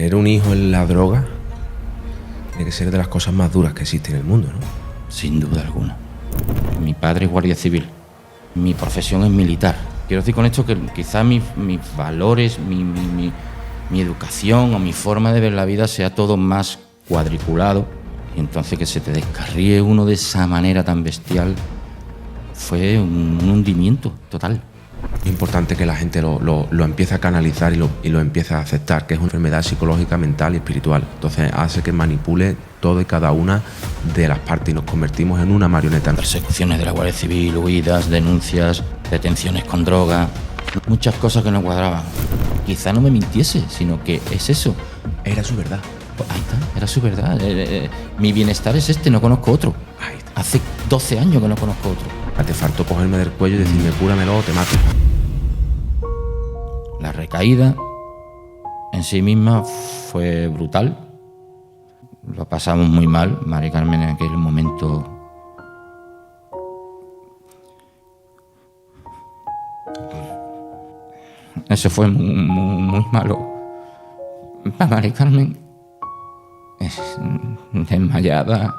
Tener un hijo en la droga tiene que ser de las cosas más duras que existen en el mundo, ¿no? Sin duda alguna. Mi padre es guardia civil. Mi profesión es militar. Quiero decir con esto que quizás mis valores, mi educación o mi forma de ver la vida sea todo más cuadriculado. Y entonces que se te descarríe uno de esa manera tan bestial fue un hundimiento total. Es importante que la gente lo empiece a canalizar y lo empiece a aceptar, que es una enfermedad psicológica, mental y espiritual. Entonces hace que manipule todo y cada una de las partes y nos convertimos en una marioneta. Persecuciones de la Guardia Civil, huidas, denuncias, detenciones con droga, muchas cosas que no cuadraban. Quizá no me mintiese, sino que es eso. Era su verdad. Pues ahí está, era su verdad. Mi bienestar es este, no conozco otro. Ahí está. Hace 12 años que no conozco otro. Te faltó cogerme del cuello y decirme, cúramelo o te mato. La recaída en sí misma fue brutal. Lo pasamos muy mal, Mari Carmen, en aquel momento. Eso fue muy malo. Para Mari Carmen, desmayada.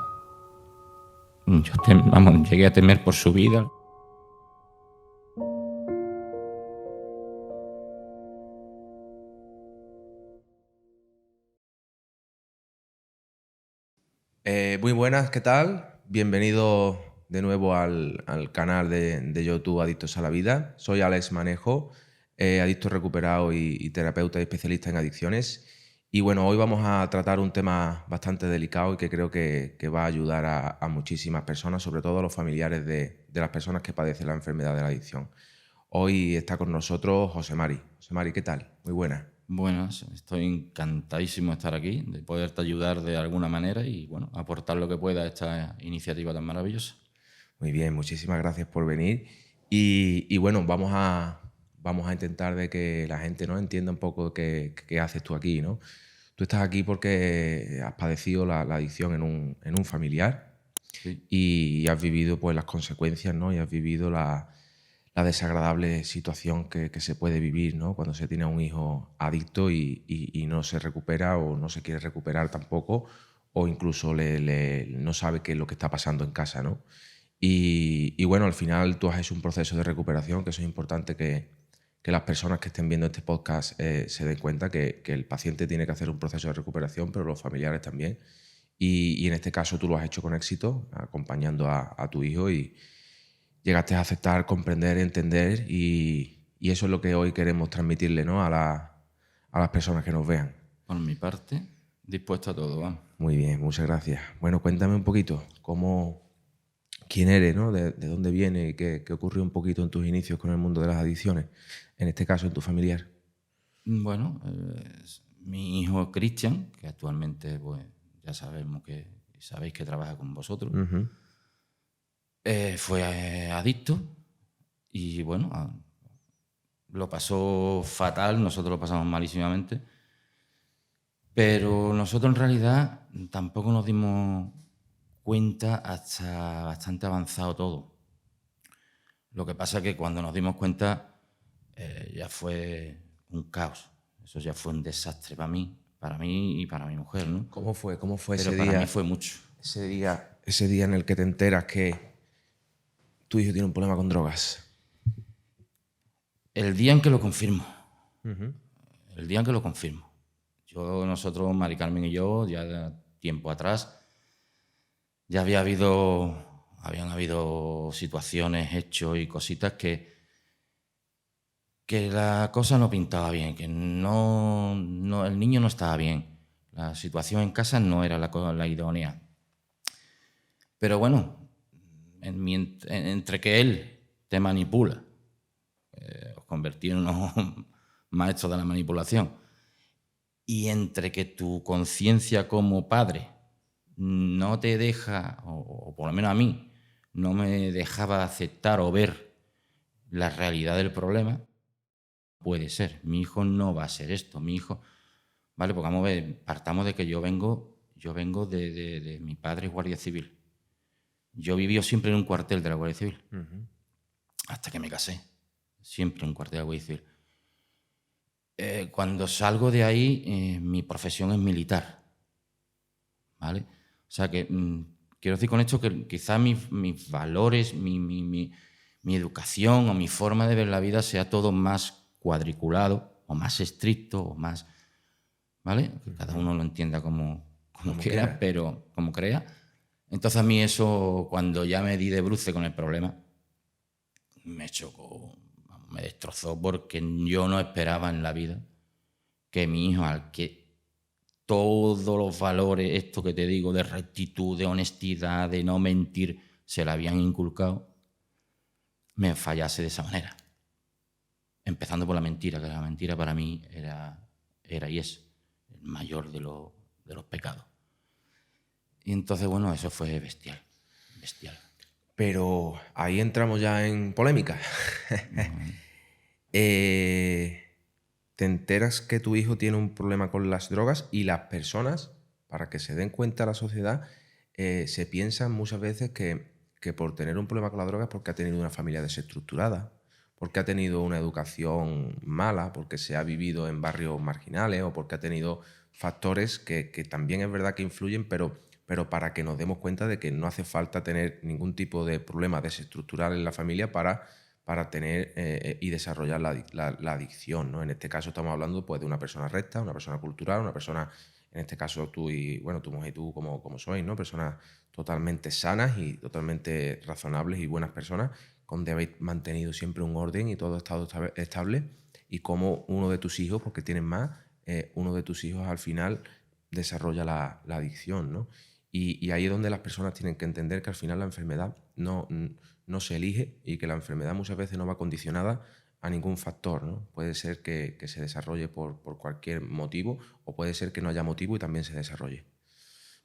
Yo llegué a temer por su vida. Muy buenas, ¿qué tal? Bienvenido de nuevo al canal de YouTube Adictos a la Vida. Soy Alex Manejo, adicto recuperado y terapeuta y especialista en adicciones. Y bueno, hoy vamos a tratar un tema bastante delicado y que creo que va a ayudar a muchísimas personas, sobre todo a los familiares de las personas que padecen la enfermedad de la adicción. Hoy está con nosotros José Mari. José Mari, ¿qué tal? Muy buena. Buenas, estoy encantadísimo de estar aquí, de poderte ayudar de alguna manera y bueno, aportar lo que pueda a esta iniciativa tan maravillosa. Muy bien, muchísimas gracias por venir. Y bueno, vamos a intentar de que la gente, ¿no?, entienda un poco qué haces tú aquí, ¿no? Tú estás aquí porque has padecido la adicción en un familiar. Sí. Y has vivido pues las consecuencias, ¿no? Y has vivido la desagradable situación que se puede vivir, ¿no?, cuando se tiene a un hijo adicto y no se recupera o no se quiere recuperar tampoco, o incluso no sabe qué es lo que está pasando en casa, ¿no? Y bueno, al final tú has hecho un proceso de recuperación, que eso es importante que las personas que estén viendo este podcast se den cuenta que el paciente tiene que hacer un proceso de recuperación, pero los familiares también. Y en este caso tú lo has hecho con éxito, acompañando a tu hijo, y llegaste a aceptar, comprender, entender, y eso es lo que hoy queremos transmitirle, ¿no?, a las personas que nos vean. Por mi parte, dispuesto a todo, vamos. Muy bien, muchas gracias. Bueno, cuéntame un poquito quién eres, ¿no?, de dónde vienes y qué ocurrió un poquito en tus inicios con el mundo de las adicciones, en este caso en tu familiar. Bueno, mi hijo Cristian, que actualmente pues, ya sabéis que trabaja con vosotros, fue adicto y bueno, lo pasó fatal, nosotros lo pasamos malísimamente, pero nosotros en realidad tampoco nos dimos cuenta hasta bastante avanzado todo. Lo que pasa es que cuando nos dimos cuenta ya fue un caos, eso ya fue un desastre para mí y para mi mujer, ¿no? ¿Cómo fue Pero ese para día? mí fue mucho. Ese día en el que te enteras que tu hijo tiene un problema con drogas. El día en que lo confirmo. El día en que lo confirmo. Nosotros, Mari Carmen y yo, ya de tiempo atrás, ya habían habido situaciones, hechos y cositas que la cosa no pintaba bien, que no, el niño no estaba bien. La situación en casa no era la idónea. Pero bueno, entre que él te manipula, os convertí en unos maestros de la manipulación, y entre que tu conciencia como padre no te deja, o por lo menos a mí, no me dejaba aceptar o ver la realidad del problema, puede ser, mi hijo no va a ser esto, mi hijo, vale, pues vamos a ver, partamos de que yo vengo de mi padre es guardia civil. Yo viví siempre en un cuartel de la Guardia Civil, hasta que me casé, siempre en un cuartel de la Guardia Civil. Cuando salgo de ahí, mi profesión es militar, ¿vale? O sea que quiero decir con esto que quizás mis valores, mi educación o mi forma de ver la vida sea todo más cuadriculado o más estricto o más, ¿vale? Que cada uno lo entienda como quiera, pero como crea. Entonces a mí eso, cuando ya me di de bruce con el problema, me chocó, me destrozó, porque yo no esperaba en la vida que mi hijo, al que todos los valores, esto que te digo, de rectitud, de honestidad, de no mentir, se le habían inculcado, me fallase de esa manera. Empezando por la mentira, que la mentira para mí era y es el mayor de los pecados. Y entonces, bueno, eso fue bestial, bestial. Pero ahí entramos ya en polémica. Te enteras que tu hijo tiene un problema con las drogas y las personas, para que se den cuenta la sociedad, se piensan muchas veces que por tener un problema con la droga es porque ha tenido una familia desestructurada, porque ha tenido una educación mala, porque se ha vivido en barrios marginales o porque ha tenido factores que también es verdad que influyen, pero para que nos demos cuenta de que no hace falta tener ningún tipo de problema desestructural en la familia para tener y desarrollar la adicción, ¿no? En este caso estamos hablando pues, de una persona recta, una persona cultural, una persona, en este caso tú y, bueno, tu mujer y tú como sois, ¿no? Personas totalmente sanas y totalmente razonables y buenas personas, donde habéis mantenido siempre un orden y todo ha estado estable, y como uno de tus hijos, porque tienes más, uno de tus hijos al final desarrolla la adicción, ¿no? Y ahí es donde las personas tienen que entender que al final la enfermedad no se elige y que la enfermedad muchas veces no va condicionada a ningún factor, ¿no? Puede ser que se desarrolle por cualquier motivo o puede ser que no haya motivo y también se desarrolle.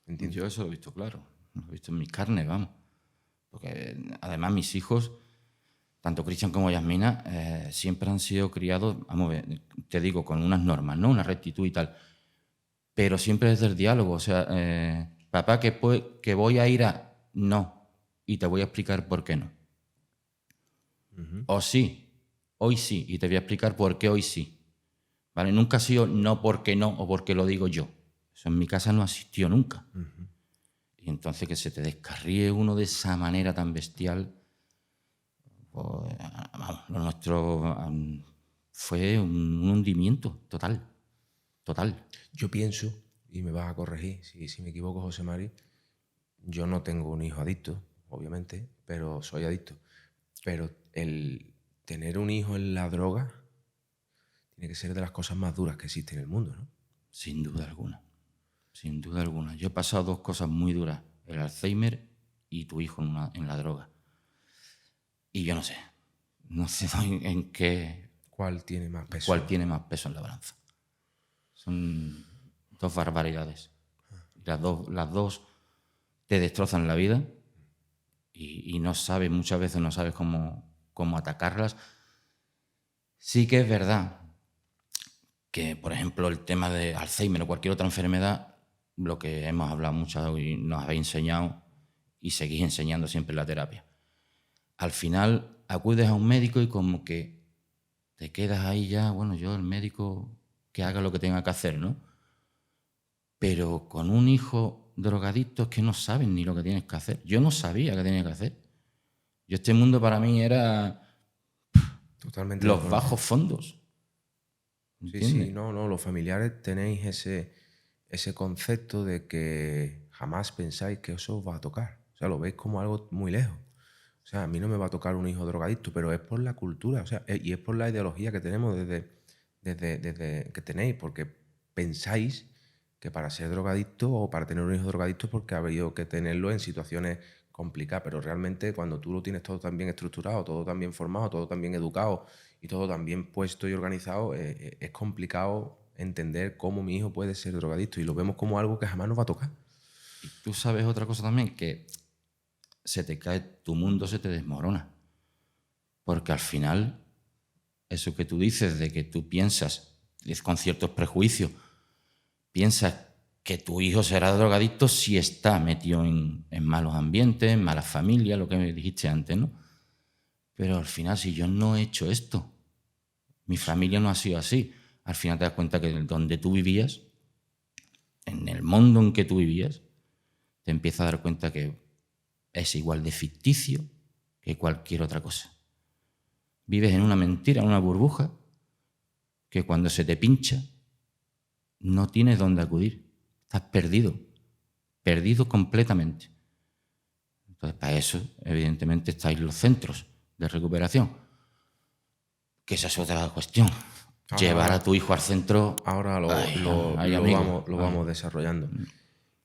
¿Entiendes? Yo eso lo he visto claro, lo he visto en mis carnes, vamos. Porque además mis hijos, tanto Cristian como Yasmina, siempre han sido criados, vamos, te digo, con unas normas, ¿no? Una rectitud y tal. Pero siempre desde el diálogo, o sea, papá, que voy a ir a... No, y te voy a explicar por qué no. O sí, hoy sí, y te voy a explicar por qué hoy sí. ¿Vale? Nunca ha sido no porque no o porque lo digo yo. Eso en mi casa no asistió nunca. Y entonces que se te descarríe uno de esa manera tan bestial, pues, vamos, lo nuestro fue un hundimiento total, total. Yo pienso, y me vas a corregir si me equivoco, José Mari, yo no tengo un hijo adicto, obviamente, pero soy adicto. Pero el tener un hijo en la droga tiene que ser de las cosas más duras que existen en el mundo, ¿no? Sin duda alguna, sin duda alguna. Yo he pasado dos cosas muy duras, el Alzheimer y tu hijo en la droga. Y yo no sé en qué... ¿Cuál tiene más peso? ¿Cuál tiene más peso en la balanza? Son dos barbaridades. Las dos te destrozan la vida y no sabes, muchas veces no sabes cómo atacarlas. Sí que es verdad que, por ejemplo, el tema de Alzheimer o cualquier otra enfermedad, lo que hemos hablado mucho y nos habéis enseñado y seguís enseñando siempre en la terapia. Al final acudes a un médico y como que te quedas ahí ya, bueno, yo el médico que haga lo que tenga que hacer, ¿no? Pero con un hijo drogadicto es que no sabes ni lo que tienes que hacer. Yo no sabía qué tenía que hacer. Este mundo para mí era totalmente los bajos fondos. ¿Entiendes? Sí, no, los familiares tenéis ese concepto de que jamás pensáis que eso os va a tocar. O sea, lo veis como algo muy lejos. O sea, a mí no me va a tocar un hijo drogadicto, pero es por la cultura, o sea, y es por la ideología que tenemos desde que tenéis, porque pensáis que para ser drogadicto o para tener un hijo drogadicto es porque ha habido que tenerlo en situaciones complicadas, pero realmente cuando tú lo tienes todo tan bien estructurado, todo tan bien formado, todo tan bien educado y todo tan bien puesto y organizado, es complicado entender cómo mi hijo puede ser drogadicto y lo vemos como algo que jamás nos va a tocar. Y tú sabes otra cosa también, que se te cae, tu mundo se te desmorona. Porque al final, eso que tú dices de que tú piensas, con ciertos prejuicios, piensas que tu hijo será drogadicto si está metido en malos ambientes, en malas familias, lo que me dijiste antes, ¿no? Pero al final, si yo no he hecho esto, mi familia no ha sido así. al final te das cuenta que donde tú vivías, en el mundo en que tú vivías, te empiezas a dar cuenta que es igual de ficticio que cualquier otra cosa. Vives en una mentira, en una burbuja, que cuando se te pincha no tienes dónde acudir. Estás perdido, perdido completamente. Entonces, para eso, evidentemente, estáis los centros de recuperación. Que esa es otra cuestión. Llevar a tu hijo al centro... Ahora lo vamos desarrollando.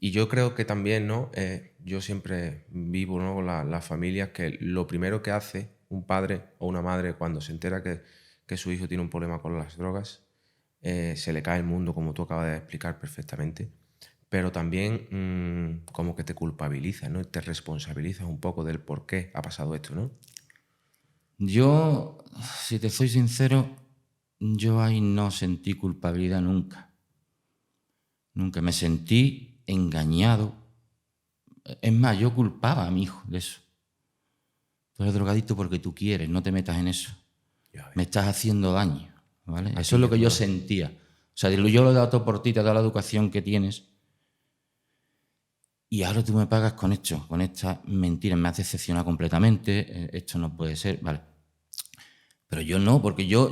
Y yo creo que también, ¿no? Yo siempre vivo, ¿no?, con las familias, que lo primero que hace un padre o una madre cuando se entera que su hijo tiene un problema con las drogas, se le cae el mundo, como tú acabas de explicar perfectamente, pero también como que te culpabilizas, ¿no? Te responsabilizas un poco del por qué ha pasado esto, ¿no? Yo, si te soy sincero, yo ahí no sentí culpabilidad nunca. Nunca me sentí engañado. Es más, yo culpaba a mi hijo de eso. Tú eres drogadicto porque tú quieres, no te metas en eso. Me estás haciendo daño, ¿vale? Eso es lo que yo sentía. O sea, yo lo he dado todo por ti, te he dado la educación que tienes, y ahora tú me pagas con esto, con estas mentiras. Me has decepcionado completamente, esto no puede ser, ¿vale? Pero yo no, porque yo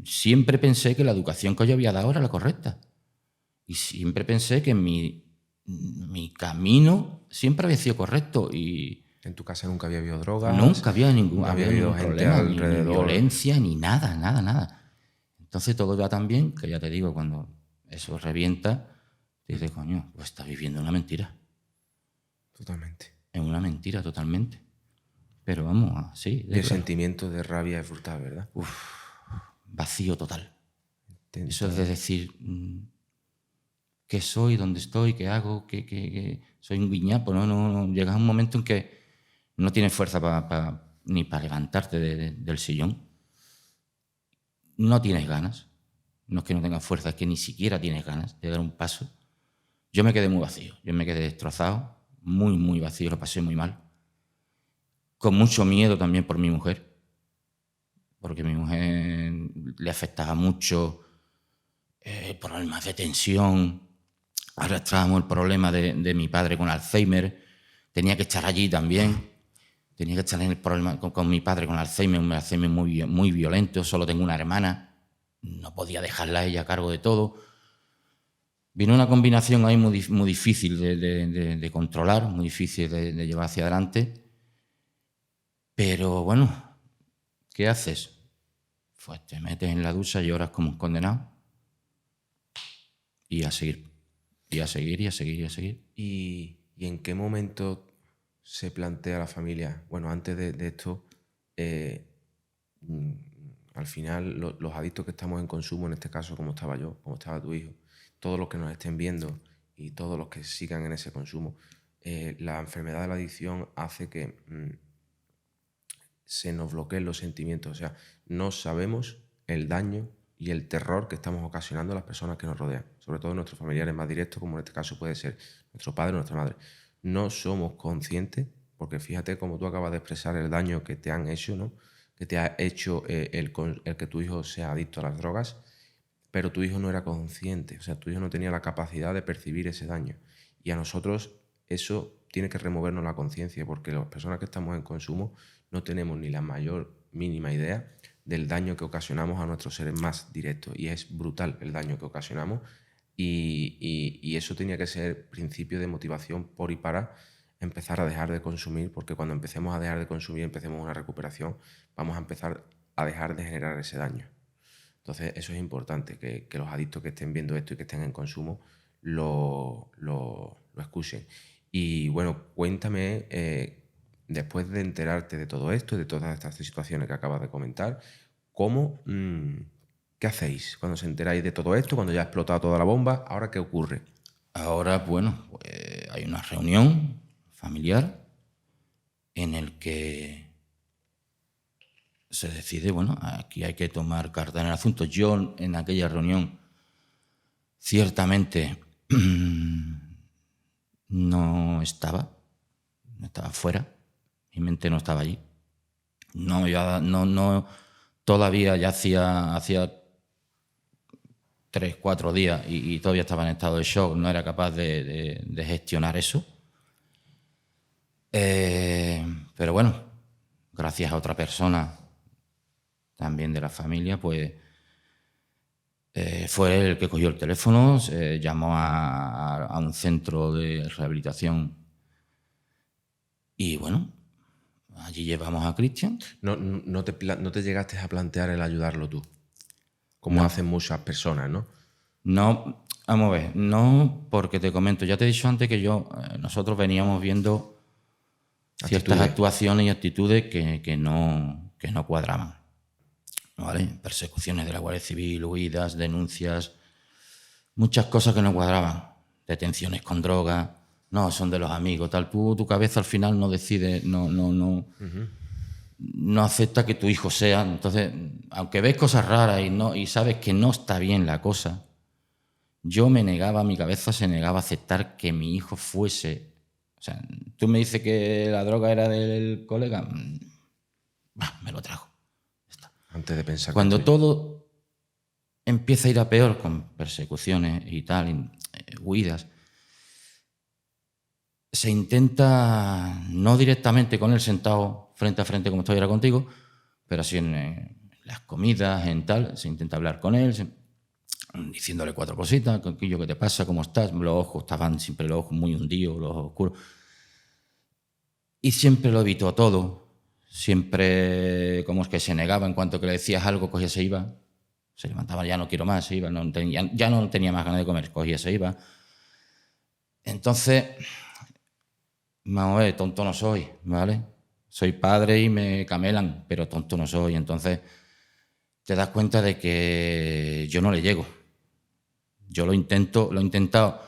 siempre pensé que la educación que yo había dado era la correcta. Y siempre pensé que mi camino siempre había sido correcto. Y en tu casa nunca había habido drogas. Nunca había ningún gente problema, alrededor. Ni violencia, ni nada. Entonces todo va tan bien que ya te digo, cuando eso revienta, te dices, coño, pues estás viviendo una mentira. Totalmente. Es una mentira totalmente. Pero vamos, así. Y el sentimiento de rabia es brutal, ¿verdad? Vacío total. Eso es de decir, ¿qué soy? ¿Dónde estoy? ¿Qué hago? ¿Qué? Soy un guiñapo, ¿no? Llegas a un momento en que no tienes fuerza ni para levantarte del sillón. No tienes ganas. No es que no tengas fuerza, es que ni siquiera tienes ganas de dar un paso. Yo me quedé muy vacío. Yo me quedé destrozado, muy, muy vacío. Lo pasé muy mal. Con mucho miedo también por mi mujer. Porque a mi mujer le afectaba mucho problemas de tensión. Arrastrábamos el problema de mi padre con Alzheimer. Tenía que estar allí también. Tenía que estar en el problema con mi padre con Alzheimer, un Alzheimer muy violento. Solo tengo una hermana. No podía dejarla a ella a cargo de todo. Vino una combinación ahí muy difícil de controlar, muy difícil de llevar hacia adelante. Pero bueno, ¿qué haces? Pues te metes en la ducha y lloras como un condenado. Y a seguir. Y a seguir, y a seguir, y a seguir. ¿Y en qué momento se plantea la familia? Bueno, antes de esto, al final los adictos que estamos en consumo, en este caso como estaba yo, como estaba tu hijo, todos los que nos estén viendo y todos los que sigan en ese consumo, la enfermedad de la adicción hace que se nos bloqueen los sentimientos. O sea, no sabemos el daño y el terror que estamos ocasionando a las personas que nos rodean, sobre todo nuestros familiares más directos, como en este caso puede ser nuestro padre o nuestra madre. No somos conscientes, porque fíjate cómo tú acabas de expresar el daño que te han hecho, ¿no? Que te ha hecho el que tu hijo sea adicto a las drogas, pero tu hijo no era consciente, o sea, tu hijo no tenía la capacidad de percibir ese daño. Y a nosotros eso tiene que removernos la conciencia, porque las personas que estamos en consumo no tenemos ni la mayor mínima idea del daño que ocasionamos a nuestros seres más directos. Y es brutal el daño que ocasionamos. Y eso tenía que ser principio de motivación por y para empezar a dejar de consumir, porque cuando empecemos a dejar de consumir, empecemos una recuperación, vamos a empezar a dejar de generar ese daño. Entonces eso es importante, que los adictos que estén viendo esto y que estén en consumo lo escuchen. Y bueno, cuéntame, después de enterarte de todo esto y de todas estas situaciones que acabas de comentar, ¿qué hacéis cuando se enteráis de todo esto, cuando ya ha explotado toda la bomba? ¿Ahora qué ocurre? Ahora, bueno, pues hay una reunión familiar en el que se decide, bueno, aquí hay que tomar carta en el asunto. Yo en aquella reunión ciertamente no estaba fuera, mi mente no estaba allí. Todavía ya hacía 3, 4 días y todavía estaba en estado de shock, no era capaz de gestionar eso. Pero bueno, gracias a otra persona también de la familia, pues fue el que cogió el teléfono, llamó a un centro de rehabilitación y bueno, allí llevamos a Cristian. No te llegaste a plantear el ayudarlo tú, como No. hacen muchas personas, ¿no? No, vamos a ver, no, porque te comento, ya te he dicho antes que nosotros veníamos viendo ciertas actuaciones y actitudes que no cuadraban, ¿vale? Persecuciones de la Guardia Civil, huidas, denuncias, muchas cosas que no cuadraban, detenciones con drogas, no, son de los amigos, tal. Tu cabeza al final no decide, no acepta que tu hijo sea. Entonces, aunque ves cosas raras y sabes que no está bien la cosa, mi cabeza se negaba a aceptar que mi hijo fuese. O sea, tú me dices que la droga era del colega, me lo trajo. Antes de pensar Cuando todo empieza a ir a peor con persecuciones y tal, huidas, se intenta, no directamente con él sentado frente a frente como estoy ahora contigo, pero así en las comidas, en tal, se intenta hablar con él, diciéndole 4 cositas, ¿qué te pasa? ¿Cómo estás? Los ojos estaban siempre los ojos muy hundidos, los ojos oscuros. Y siempre lo evitó todo. Siempre como es que se negaba en cuanto que le decías algo, cogía, se iba. Se levantaba, ya no quiero más, se iba. Ya no tenía más ganas de comer, cogía, se iba. Entonces, vamos a ver, tonto no soy, ¿vale? Soy padre y me camelan, pero tonto no soy. Entonces, te das cuenta de que yo no le llego. Yo lo he intentado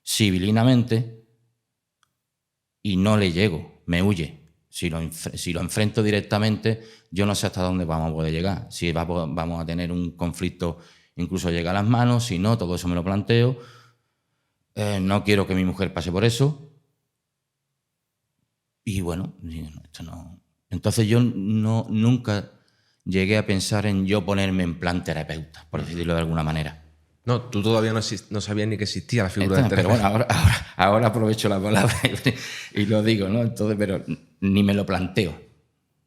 civilinamente y no le llego, me huye. Si lo enfrento directamente, yo no sé hasta dónde vamos a poder llegar. Si vamos a tener un conflicto, incluso llega a las manos, si no, todo eso me lo planteo. No quiero que mi mujer pase por eso. Y bueno, esto no. Entonces yo nunca llegué a pensar en yo ponerme en plan terapeuta, por decirlo de alguna manera. No, tú todavía no sabías ni que existía la figura del Pero terapeuta. bueno, ahora aprovecho la palabra y lo digo, ¿no? Entonces, pero ni me lo planteo.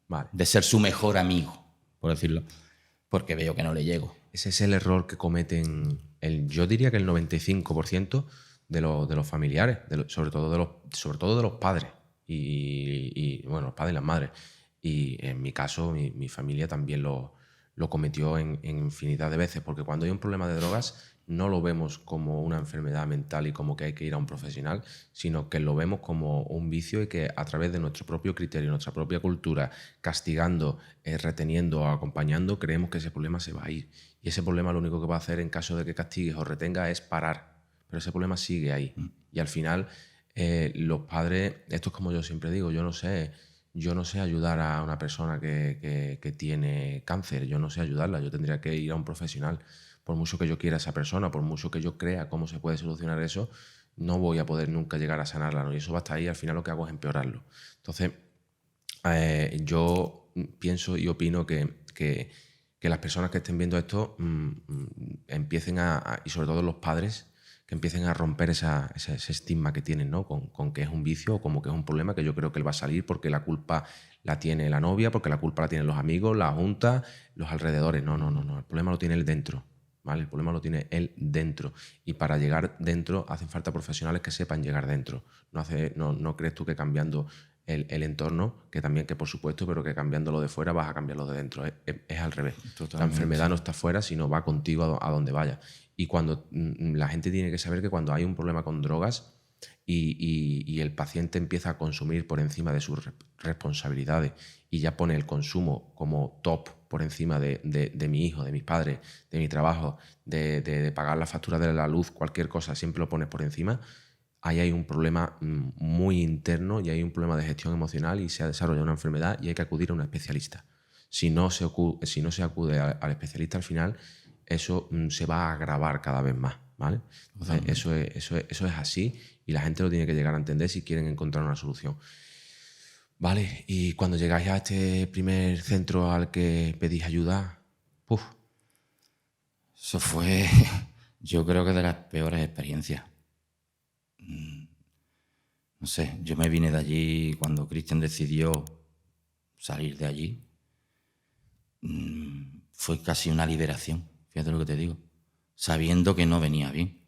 Vale. De ser su mejor amigo, por decirlo, porque veo que no le llego. Ese es el error que cometen, yo diría que el 95% de los familiares, sobre todo de los padres, y bueno, los padres y las madres. Y en mi caso, mi familia también lo cometió en infinidad de veces, porque cuando hay un problema de drogas no lo vemos como una enfermedad mental y como que hay que ir a un profesional, sino que lo vemos como un vicio y que a través de nuestro propio criterio, nuestra propia cultura, castigando, reteniendo o acompañando, creemos que ese problema se va a ir. Y ese problema lo único que va a hacer en caso de que castigues o retengas es parar, pero ese problema sigue ahí. Y al final los padres, esto es como yo siempre digo, yo no sé ayudar a una persona que tiene cáncer, yo no sé ayudarla, yo tendría que ir a un profesional. Por mucho que yo quiera a esa persona, por mucho que yo crea cómo se puede solucionar eso, no voy a poder nunca llegar a sanarla, ¿no? Y eso va a estar ahí, al final lo que hago es empeorarlo. Entonces, yo pienso y opino que las personas que estén viendo esto empiecen y sobre todo los padres, que empiecen a romper ese estigma que tienen, ¿no? Con que es un vicio o como que es un problema, que yo creo que él va a salir porque la culpa la tiene la novia, porque la culpa la tienen los amigos, la junta, los alrededores. No. El problema lo tiene él dentro, ¿vale? El problema lo tiene él dentro. Y para llegar dentro hacen falta profesionales que sepan llegar dentro. No crees tú que cambiando el entorno, que también, que por supuesto, pero que cambiándolo de fuera vas a cambiarlo de dentro. Es al revés. Totalmente. La enfermedad no está fuera, sino va contigo a donde vaya. Y cuando la gente tiene que saber que cuando hay un problema con drogas y el paciente empieza a consumir por encima de sus responsabilidades y ya pone el consumo como top por encima de mi hijo, de mis padres, de mi trabajo, de pagar la factura de la luz, cualquier cosa, siempre lo pones por encima, ahí hay un problema muy interno y hay un problema de gestión emocional y se ha desarrollado una enfermedad y hay que acudir a un especialista. Si no se acude al especialista al final, eso se va a agravar cada vez más, ¿vale? Entonces, eso es así y la gente lo tiene que llegar a entender si quieren encontrar una solución. Vale, y cuando llegáis a este primer centro al que pedís ayuda, eso fue Yo creo que de las peores experiencias. No sé, yo me vine de allí cuando Cristian decidió salir de allí. Fue casi una liberación, fíjate lo que te digo, sabiendo que no venía bien.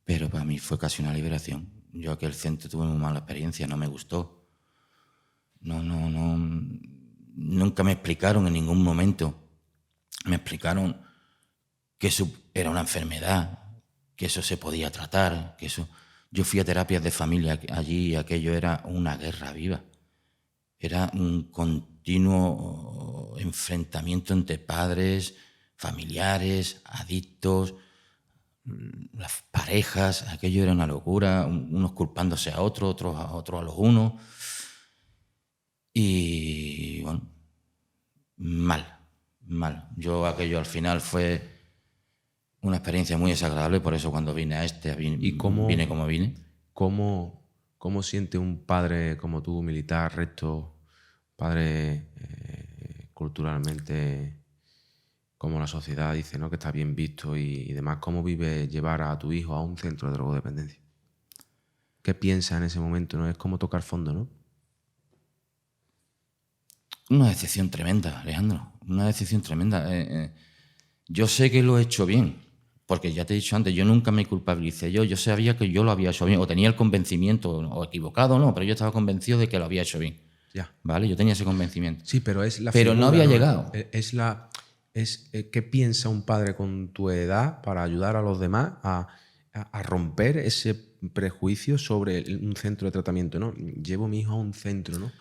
Pero para mí fue casi una liberación. Yo aquel centro tuve muy mala experiencia, no me gustó. No, nunca me explicaron en ningún momento. Me explicaron que eso era una enfermedad, que eso se podía tratar, que eso... Yo fui a terapias de familia allí y aquello era una guerra viva. Era un continuo enfrentamiento entre padres, familiares, adictos, las parejas. Aquello era una locura, unos culpándose a otros, otros a los unos. Y bueno, mal. Yo aquello al final fue una experiencia muy desagradable, por eso cuando vine a ¿Y cómo, vine como vine. ¿Cómo siente un padre como tú, militar, recto, padre culturalmente, como la sociedad dice, ¿no? Que está bien visto y demás? ¿Cómo vive llevar a tu hijo a un centro de drogodependencia? ¿Qué piensa en ese momento? ¿No? Es como tocar fondo, ¿no? Una decepción tremenda, Alejandro, una decepción tremenda. Yo sé que lo he hecho bien, porque ya te he dicho antes, yo nunca me culpabilicé. Yo sabía que yo lo había hecho bien, o tenía el convencimiento, o equivocado no, pero yo estaba convencido de que lo había hecho bien. Ya. ¿Vale? Yo tenía ese convencimiento. Sí, pero es la Pero figura, no había llegado. ¿Qué piensa un padre con tu edad para ayudar a los demás a romper ese prejuicio sobre un centro de tratamiento, ¿no? Llevo a mi hijo a un centro, ¿no?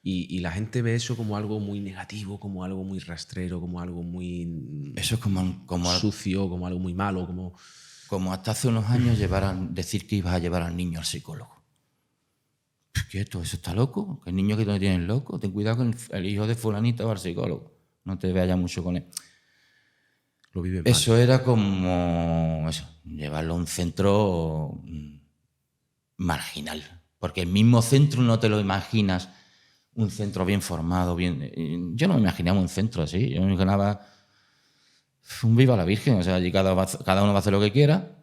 Y la gente ve eso como algo muy negativo, como algo muy rastrero, como algo muy Eso es como sucio, como algo muy malo, como hasta hace unos años decir que ibas a llevar al niño al psicólogo. ¿Quieto? ¿Eso está loco? ¿Que el niño que no tienen loco? Ten cuidado con el hijo de fulanita va al psicólogo. No te vayas mucho con él. Lo vive mal. Eso era como llevarlo a un centro marginal. Porque el mismo centro no te lo imaginas, un centro bien formado, bien... Yo no me imaginaba un centro así. Yo me imaginaba un viva la Virgen. O sea, allí cada uno va a hacer lo que quiera.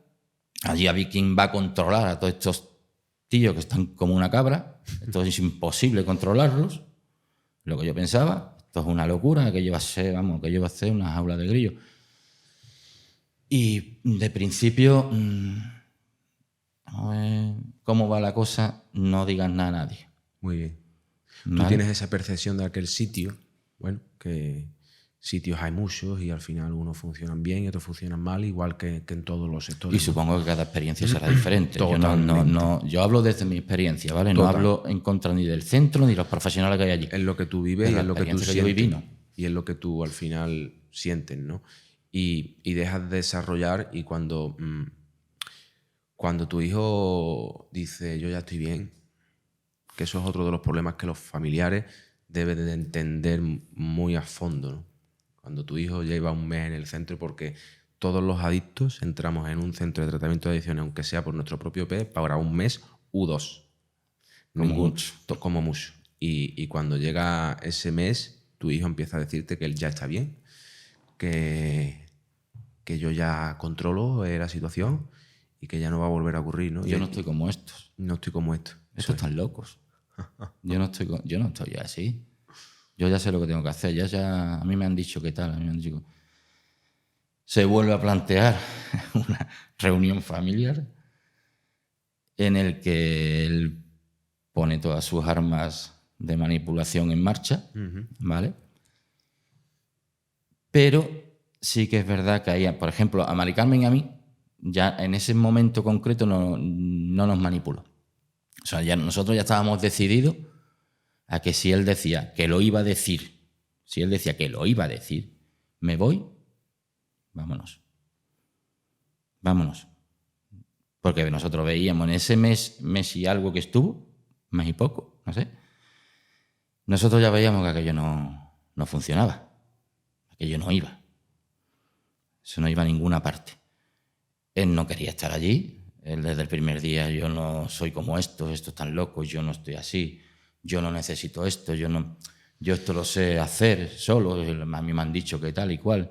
Allí había quien va a controlar a todos estos tíos que están como una cabra. Esto es imposible controlarlos. Lo que yo pensaba, esto es una locura, aquello va a ser una jaula de grillos. Y de principio, ¿cómo va la cosa? No digas nada a nadie. Muy bien. ¿Vale? Tú tienes esa percepción de aquel sitio, bueno, que sitios hay muchos y al final unos funcionan bien y otros funcionan mal, igual que en todos los sectores. Y supongo que cada experiencia será diferente. Yo hablo desde mi experiencia, ¿vale? No hablo en contra ni del centro ni de los profesionales que hay allí. Es lo que tú vives y es lo que tú sientes. Viví, ¿no? Y es lo que tú al final sientes, ¿no? Y dejas de desarrollar y cuando tu hijo dice yo ya estoy bien, que eso es otro de los problemas que los familiares deben de entender muy a fondo, ¿no? Cuando tu hijo lleva un mes en el centro, porque todos los adictos entramos en un centro de tratamiento de adicciones, aunque sea por nuestro propio pie, para un mes u dos. Como mucho. Y cuando llega ese mes, tu hijo empieza a decirte que él ya está bien, que yo ya controlo la situación y que ya no va a volver a ocurrir, ¿no? Yo no estoy como estos. No estoy como estos. Estos están locos. Yo no estoy así. Yo ya sé lo que tengo que hacer. A mí me han dicho qué tal. A mí me han dicho, se vuelve a plantear una reunión familiar en el que él pone todas sus armas de manipulación en marcha, ¿vale? Pero sí que es verdad que ahí, por ejemplo, a Mari Carmen y a mí, ya en ese momento concreto no nos manipuló. O sea, nosotros ya estábamos decididos a que si él decía que lo iba a decir, me voy, vámonos. Porque nosotros veíamos en ese mes y algo que estuvo, mes y poco, no sé, nosotros ya veíamos que aquello no funcionaba, aquello no iba. Eso no iba a ninguna parte. Él no quería estar allí. Él desde el primer día, yo no soy como estos están locos, yo no estoy así, yo no necesito esto, yo esto lo sé hacer solo, a mí me han dicho que tal y cual.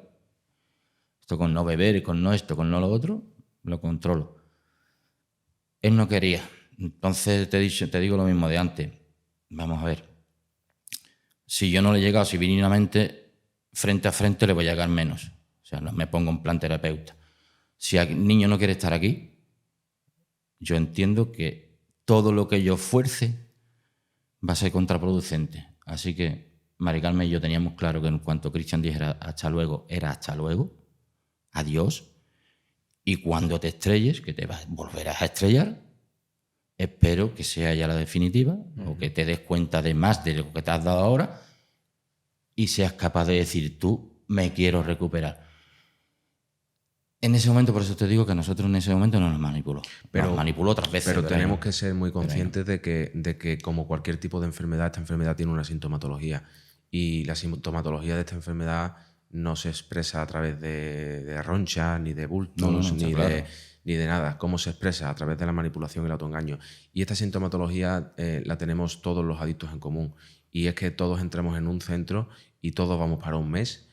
Esto con no beber y con no esto, con no lo otro, lo controlo. Él no quería. Entonces te digo lo mismo de antes. Vamos a ver. Si yo no le he llegado civilinamente, frente a frente le voy a llegar menos. O sea, no me pongo en plan terapeuta. Si el niño no quiere estar aquí, yo entiendo que todo lo que yo fuerce va a ser contraproducente. Así que Mari Carmen y yo teníamos claro que en cuanto Cristian dijera hasta luego, era hasta luego, adiós. Y cuando te estrelles, que te volverás a estrellar, espero que sea ya la definitiva, o que te des cuenta de más de lo que te has dado ahora y seas capaz de decir tú, me quiero recuperar. En ese momento, por eso te digo que a nosotros en ese momento no nos manipuló. Nos manipuló otras veces. Pero tenemos que ser muy conscientes de que como cualquier tipo de enfermedad, esta enfermedad tiene una sintomatología. Y la sintomatología de esta enfermedad no se expresa a través de ronchas, ni de bultos, ni de nada. ¿Cómo se expresa? A través de la manipulación y el autoengaño. Y esta sintomatología la tenemos todos los adictos en común. Y es que todos entramos en un centro y todos vamos para un mes.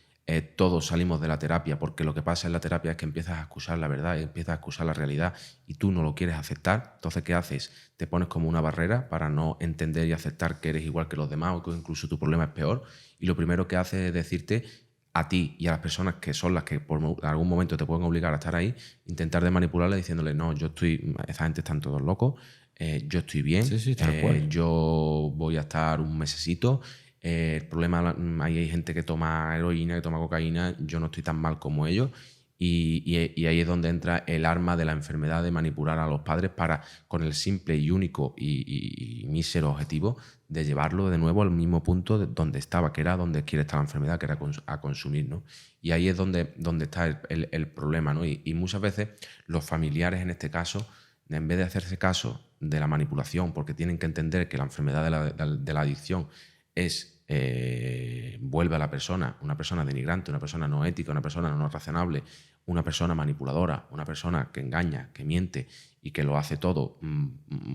Todos salimos de la terapia, porque lo que pasa en la terapia es que empiezas a excusar la verdad, empiezas a excusar la realidad y tú no lo quieres aceptar. Entonces, ¿qué haces? Te pones como una barrera para no entender y aceptar que eres igual que los demás o que incluso tu problema es peor. Y lo primero que haces es decirte a ti y a las personas que son las que por algún momento te pueden obligar a estar ahí, intentar de manipularle diciéndole, no, esa gente están todos locos, yo estoy bien, yo voy a estar un mesecito. El problema, ahí hay gente que toma heroína, que toma cocaína, yo no estoy tan mal como ellos. Y ahí es donde entra el arma de la enfermedad de manipular a los padres con el simple y único y mísero objetivo de llevarlo de nuevo al mismo punto donde estaba, que era donde quiere estar la enfermedad, que era a consumir, ¿no? Y ahí es donde está el problema, ¿no? Y muchas veces los familiares, en este caso, en vez de hacerse caso de la manipulación, porque tienen que entender que la enfermedad de la adicción vuelve a la persona, una persona denigrante, una persona no ética, una persona no razonable, una persona manipuladora, una persona que engaña, que miente y que lo hace todo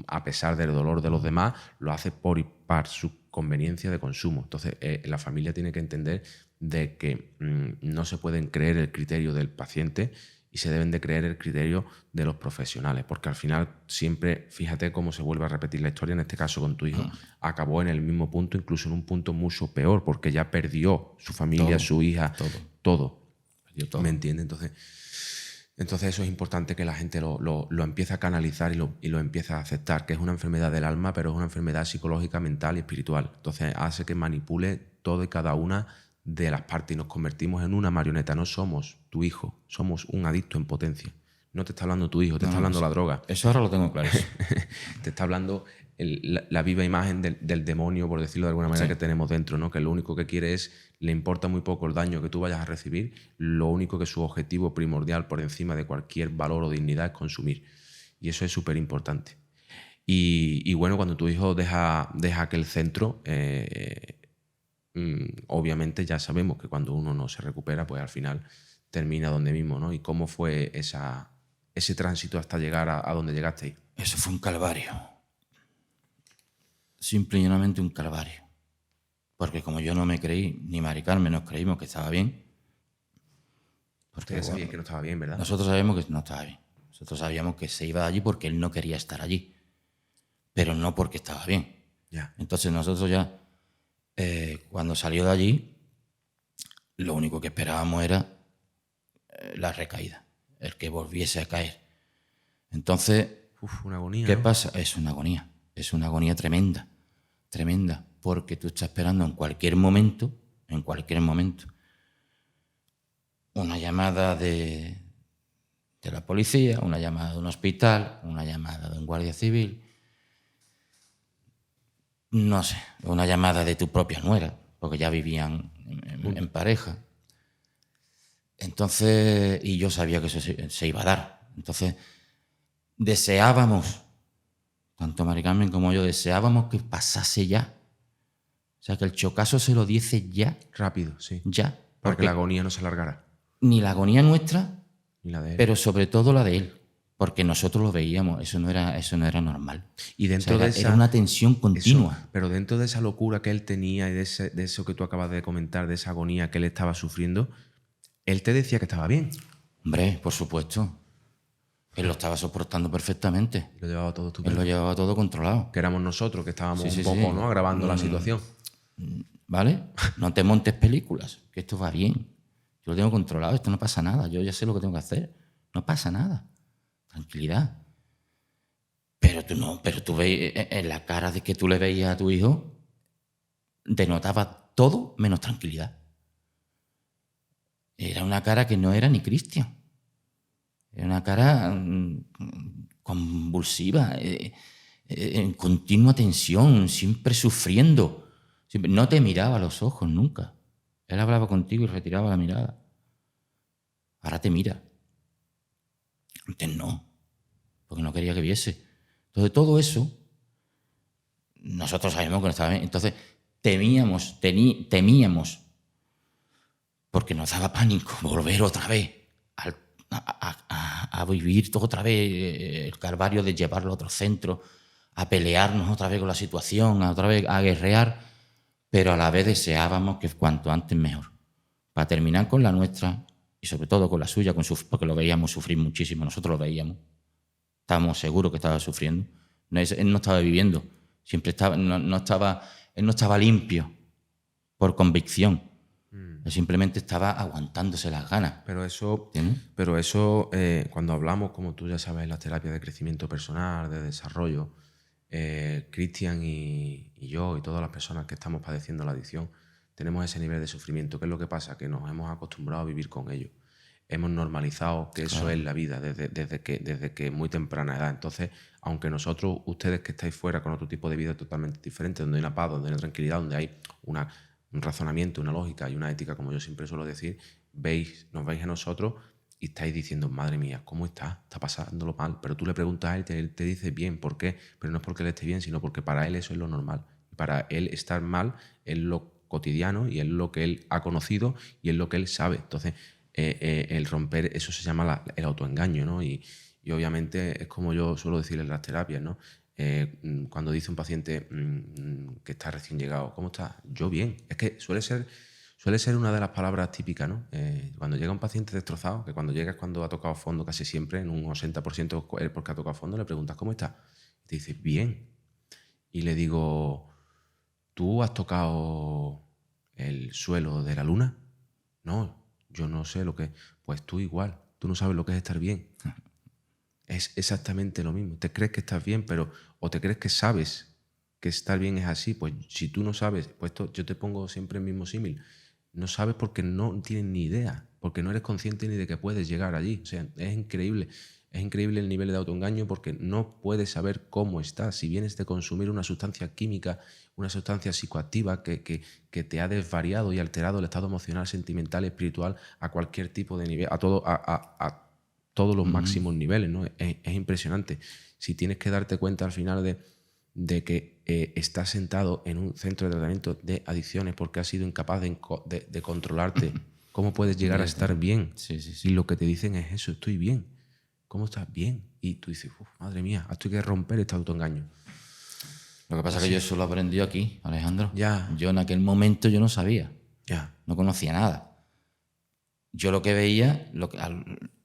a pesar del dolor de los demás, lo hace para su conveniencia de consumo. Entonces, la familia tiene que entender de que no se pueden creer el criterio del paciente y se deben de creer el criterio de los profesionales, porque al final siempre, fíjate cómo se vuelve a repetir la historia, en este caso con tu hijo, acabó en el mismo punto, incluso en un punto mucho peor, porque ya perdió su familia, su hija, todo. Perdió todo. ¿Me entiendes? Entonces eso es importante que la gente lo empiece a canalizar y lo empiece a aceptar, que es una enfermedad del alma, pero es una enfermedad psicológica, mental y espiritual. Entonces hace que manipule todo y cada una de las partes y nos convertimos en una marioneta. No somos tu hijo, somos un adicto en potencia. No te está hablando tu hijo, te está hablando la droga. Eso ahora lo tengo claro. Te está hablando la viva imagen del demonio, por decirlo de alguna manera, que tenemos dentro, ¿no? Que lo único que quiere le importa muy poco el daño que tú vayas a recibir, lo único que su objetivo primordial por encima de cualquier valor o dignidad es consumir. Y eso es súper importante. Y bueno, cuando tu hijo deja aquel centro, obviamente ya sabemos que cuando uno no se recupera, pues al final termina donde mismo, ¿no? ¿Y cómo fue ese tránsito hasta llegar a donde llegasteis? Eso fue un calvario. Simple y llanamente un calvario. Porque como yo no me creí, ni Mari Carmen nos creímos que estaba bien. Porque ustedes sabían que no estaba bien, ¿verdad? Nosotros sabíamos que no estaba bien. Nosotros sabíamos que se iba de allí porque él no quería estar allí. Pero no porque estaba bien. Ya. Entonces nosotros ya, cuando salió de allí, lo único que esperábamos era la recaída, el que volviese a caer. Entonces, una agonía. ¿Qué ¿no? pasa? Es una agonía tremenda, tremenda, porque tú estás esperando en cualquier momento, una llamada de la policía, una llamada de un hospital, una llamada de un guardia civil, no sé, una llamada de tu propia nuera, porque ya vivían en pareja. Entonces, y yo sabía que eso se iba a dar. Entonces, deseábamos, tanto Mari Carmen como yo, deseábamos que pasase ya. O sea, que el chocazo se lo diese ya. Rápido, sí. Ya. Para que la agonía no se alargara. Ni la agonía nuestra, ni la de él. Pero sobre todo la de él. Porque nosotros lo veíamos, eso no era normal. Y dentro de esa, era una tensión continua. Eso, pero dentro de esa locura que él tenía y de eso que tú acabas de comentar, de esa agonía que él estaba sufriendo, Él te decía que estaba bien. Hombre, por supuesto. Él lo estaba soportando perfectamente. Lo llevaba todo Él estupendo. lo llevaba todo controlado. Que éramos nosotros que estábamos Sí, un sí, poco, sí. ¿no? Agravando la situación. ¿Vale? No te montes películas, que esto va bien. Yo lo tengo controlado, esto no pasa nada. Yo ya sé lo que tengo que hacer. No pasa nada. Tranquilidad. Pero tú ves en la cara de que tú le veías a tu hijo, denotaba todo menos tranquilidad. Era una cara que no era ni Cristian. Era una cara convulsiva, en continua tensión, siempre sufriendo. No te miraba a los ojos nunca. Él hablaba contigo y retiraba la mirada. Ahora te mira. Antes no, porque no quería que viese. Entonces todo eso, nosotros sabíamos que no estaba bien. Entonces temíamos, porque nos daba pánico volver otra vez a vivir otra vez el calvario de llevarlo a otro centro, a pelearnos otra vez con la situación, otra vez a guerrear, pero a la vez deseábamos que cuanto antes mejor, para terminar con la nuestra y sobre todo con la suya, porque lo veíamos sufrir muchísimo, nosotros lo veíamos, estábamos seguros que estaba sufriendo. Él no estaba viviendo, siempre estaba, él no estaba limpio por convicción. Él simplemente estaba aguantándose las ganas. Pero eso, ¿entiendes? Cuando hablamos, como tú ya sabes, en las terapias de crecimiento personal, de desarrollo, Cristian y yo y todas las personas que estamos padeciendo la adicción, tenemos ese nivel de sufrimiento. ¿Qué es lo que pasa? Que nos hemos acostumbrado a vivir con ello. Hemos normalizado que eso es la vida desde que muy temprana edad. Entonces, aunque nosotros, ustedes que estáis fuera con otro tipo de vida totalmente diferente, donde hay una paz, donde hay una tranquilidad, donde hay un razonamiento, una lógica y una ética, como yo siempre suelo decir, nos veis a nosotros y estáis diciendo, madre mía, ¿cómo está? Está pasándolo mal. Pero tú le preguntas a él y él te dice bien, ¿por qué? Pero no es porque él esté bien, sino porque para él eso es lo normal. Para él estar mal es lo cotidiano y es lo que él ha conocido y es lo que él sabe. Entonces, el romper, eso se llama el autoengaño, ¿no? Y obviamente es como yo suelo decir en las terapias, ¿no? Cuando dice un paciente que está recién llegado, ¿cómo está? Yo bien. Es que suele ser una de las palabras típicas, ¿no? Cuando llega un paciente destrozado, que cuando llega es cuando ha tocado fondo casi siempre, en un 80% es porque ha tocado fondo, le preguntas, ¿cómo está? Y te dice, bien. Y le digo, ¿tú has tocado el suelo de la luna? No, yo no sé lo que es. Pues tú igual, tú no sabes lo que es estar bien. Es exactamente lo mismo. Te crees que estás bien, o te crees que sabes que estar bien es así. Pues si tú no sabes, pues yo te pongo siempre el mismo símil. No sabes porque no tienes ni idea, porque no eres consciente ni de que puedes llegar allí. O sea, es increíble. Es increíble el nivel de autoengaño porque no puedes saber cómo estás. Si vienes de consumir una sustancia química, una sustancia psicoactiva que te ha desvariado y alterado el estado emocional, sentimental, espiritual a cualquier tipo de nivel, a todos los máximos niveles, ¿no? Es impresionante. Si tienes que darte cuenta al final de que estás sentado en un centro de tratamiento de adicciones porque has sido incapaz de controlarte, ¿cómo puedes llegar a estar bien? Sí. Y lo que te dicen es eso, estoy bien. ¿Cómo estás bien? Y tú dices, madre mía, esto hay que romper este autoengaño. Lo que pasa es que yo eso lo aprendí aquí, Alejandro. Ya. Yo en aquel momento yo no sabía. Ya. No conocía nada. Yo lo que veía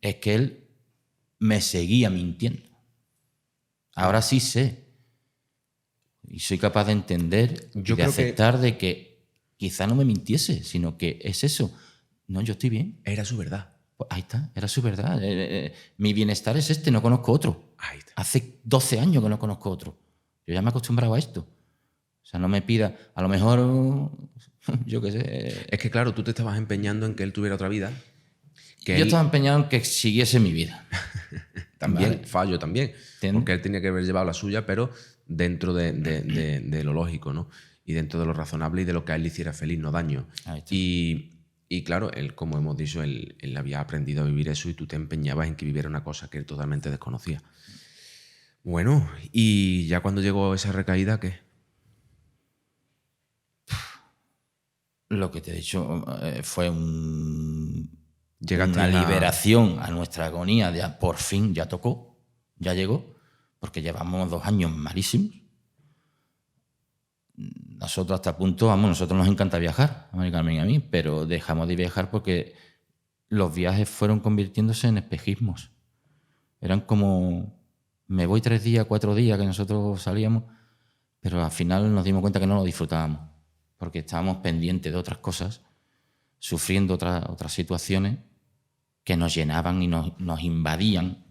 es que él me seguía mintiendo. Ahora sí sé. Y soy capaz de entender y de aceptar de que quizá no me mintiese, sino que es eso. No, yo estoy bien. Era su verdad. Pues ahí está, era su verdad. Mi bienestar es este, no conozco otro. Ahí está. Hace 12 años que no conozco otro. Yo ya me he acostumbrado a esto. O sea, no me pida, a lo mejor, yo qué sé. Es que claro, tú te estabas empeñando en que él tuviera otra vida. Yo estaba empeñado en que siguiese mi vida. También, ¿vale? fallo también. ¿Entiendes? Porque él tenía que haber llevado la suya, pero dentro de lo lógico, ¿no? Y dentro de lo razonable y de lo que a él le hiciera feliz, no daño. Ahí está. Y claro, él, como hemos dicho, él había aprendido a vivir eso y tú te empeñabas en que viviera una cosa que él totalmente desconocía. Bueno, y ya cuando llegó esa recaída, ¿qué? Lo que te he dicho fue una Llegaste liberación a nuestra agonía. Ya por fin, ya tocó, ya llegó, porque llevamos 2 años malísimos. Nosotros hasta el punto, nosotros nos encanta viajar, a Mari Carmen y a mí, pero dejamos de viajar porque los viajes fueron convirtiéndose en espejismos. Eran como, me voy 3 días, 4 días que nosotros salíamos, pero al final nos dimos cuenta que no lo disfrutábamos, porque estábamos pendientes de otras cosas, sufriendo otras situaciones que nos llenaban y nos invadían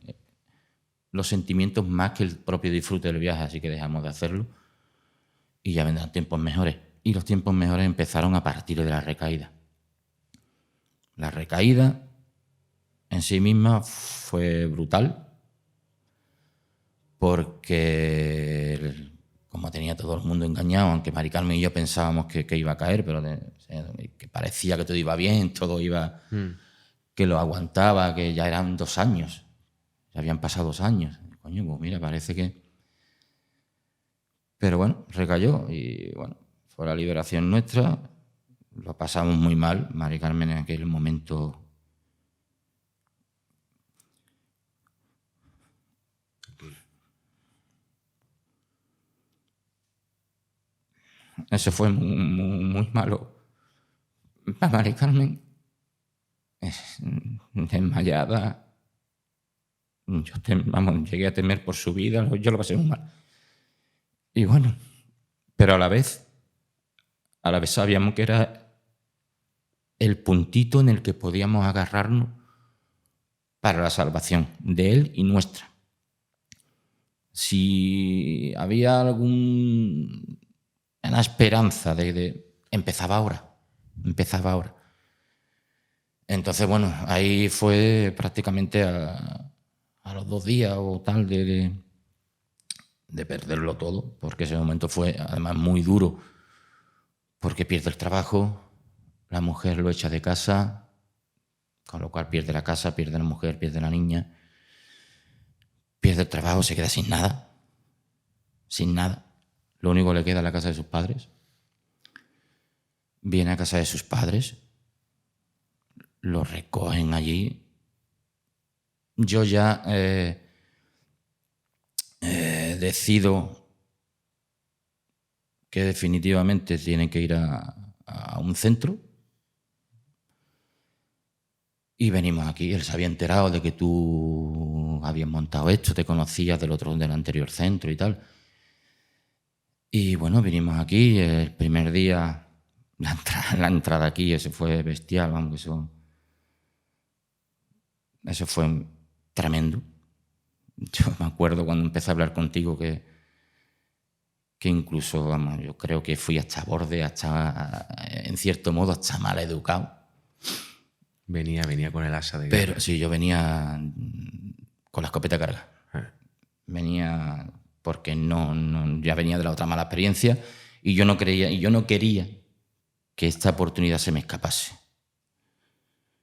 los sentimientos más que el propio disfrute del viaje, así que dejamos de hacerlo y ya vendrán tiempos mejores. Y los tiempos mejores empezaron a partir de la recaída. La recaída en sí misma fue brutal porque, como tenía todo el mundo engañado, aunque Mari Carmen y yo pensábamos que iba a caer, pero que parecía que todo iba bien, todo iba... que lo aguantaba, que ya eran 2 años, ya habían pasado 2 años. Coño, pues mira, parece que... Pero bueno, recayó y bueno, fue la liberación nuestra, lo pasamos muy mal. Mari Carmen en aquel momento... Eso fue muy malo para Mari Carmen. Desmayada. Llegué a temer por su vida, yo lo pasé muy mal. Y bueno, pero a la vez sabíamos que era el puntito en el que podíamos agarrarnos para la salvación de él y nuestra. Si había una esperanza empezaba ahora. Entonces, bueno, ahí fue prácticamente a los 2 días o tal de perderlo todo, porque ese momento fue además muy duro, porque pierde el trabajo, la mujer lo echa de casa, con lo cual pierde la casa, pierde la mujer, pierde la niña, pierde el trabajo, se queda sin nada. Lo único que le queda es la casa de sus padres. Viene a casa de sus padres, lo recogen allí. Yo ya decido que definitivamente tiene que ir a un centro y venimos aquí. Él se había enterado de que tú habías montado esto, te conocías del anterior centro y tal. Y bueno, vinimos aquí. El primer día, la entrada aquí, eso fue bestial, vamos, eso fue tremendo. Yo me acuerdo cuando empecé a hablar contigo que incluso, vamos, yo creo que fui hasta borde, hasta, en cierto modo, hasta mal educado. Venía con el asa de guerra. Pero sí, yo venía con la escopeta cargada. Venía porque ya venía de la otra mala experiencia y yo no quería que esta oportunidad se me escapase.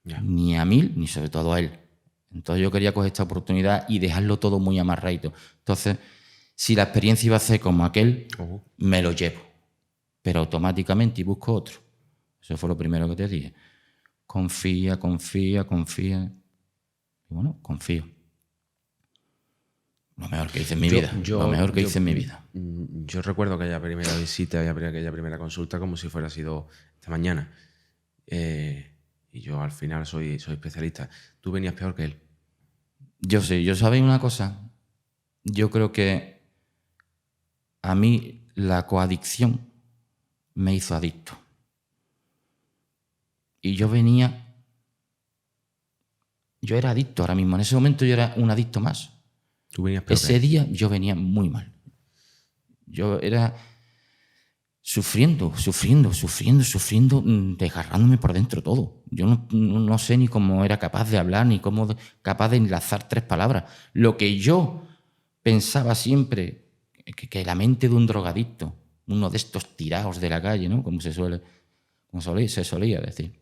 Ni a mí, ni sobre todo a él. Entonces yo quería coger esta oportunidad y dejarlo todo muy amarradito. Entonces, si la experiencia iba a ser como aquel, me lo llevo. Pero automáticamente y busco otro. Eso fue lo primero que te dije. Confía. Y bueno, confío. Lo mejor que hice en mi vida. Yo recuerdo aquella primera visita, aquella primera consulta como si fuera sido esta mañana. Y yo al final soy especialista. Tú venías peor que él. Yo sé, yo sabéis una cosa. Yo creo que a mí la coadicción me hizo adicto. Y yo era adicto ahora mismo. En ese momento yo era un adicto más. Tú venías peor Ese día yo venía muy mal. Yo era sufriendo, desgarrándome por dentro todo. Yo no sé ni cómo era capaz de hablar, ni cómo capaz de enlazar 3 palabras. Lo que yo pensaba siempre, que la mente de un drogadicto, uno de estos tirados de la calle, ¿no? Como se solía decir.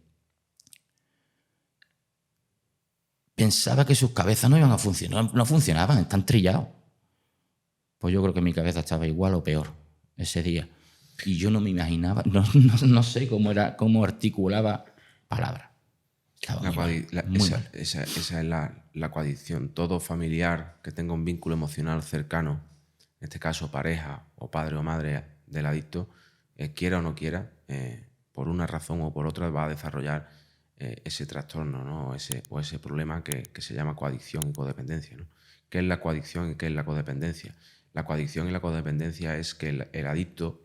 Pensaba que sus cabezas no iban a funcionar, no funcionaban, están trillados. Pues yo creo que mi cabeza estaba igual o peor ese día. Y yo no me imaginaba, no sé cómo articulaba palabras. Esa es la coadicción. Todo familiar que tenga un vínculo emocional cercano, en este caso pareja o padre o madre del adicto, quiera o no quiera, por una razón o por otra va a desarrollar ese trastorno, ¿no? o ese problema que se llama coadicción y codependencia, ¿no? ¿Qué es la coadicción y qué es la codependencia? La coadicción y la codependencia es que el adicto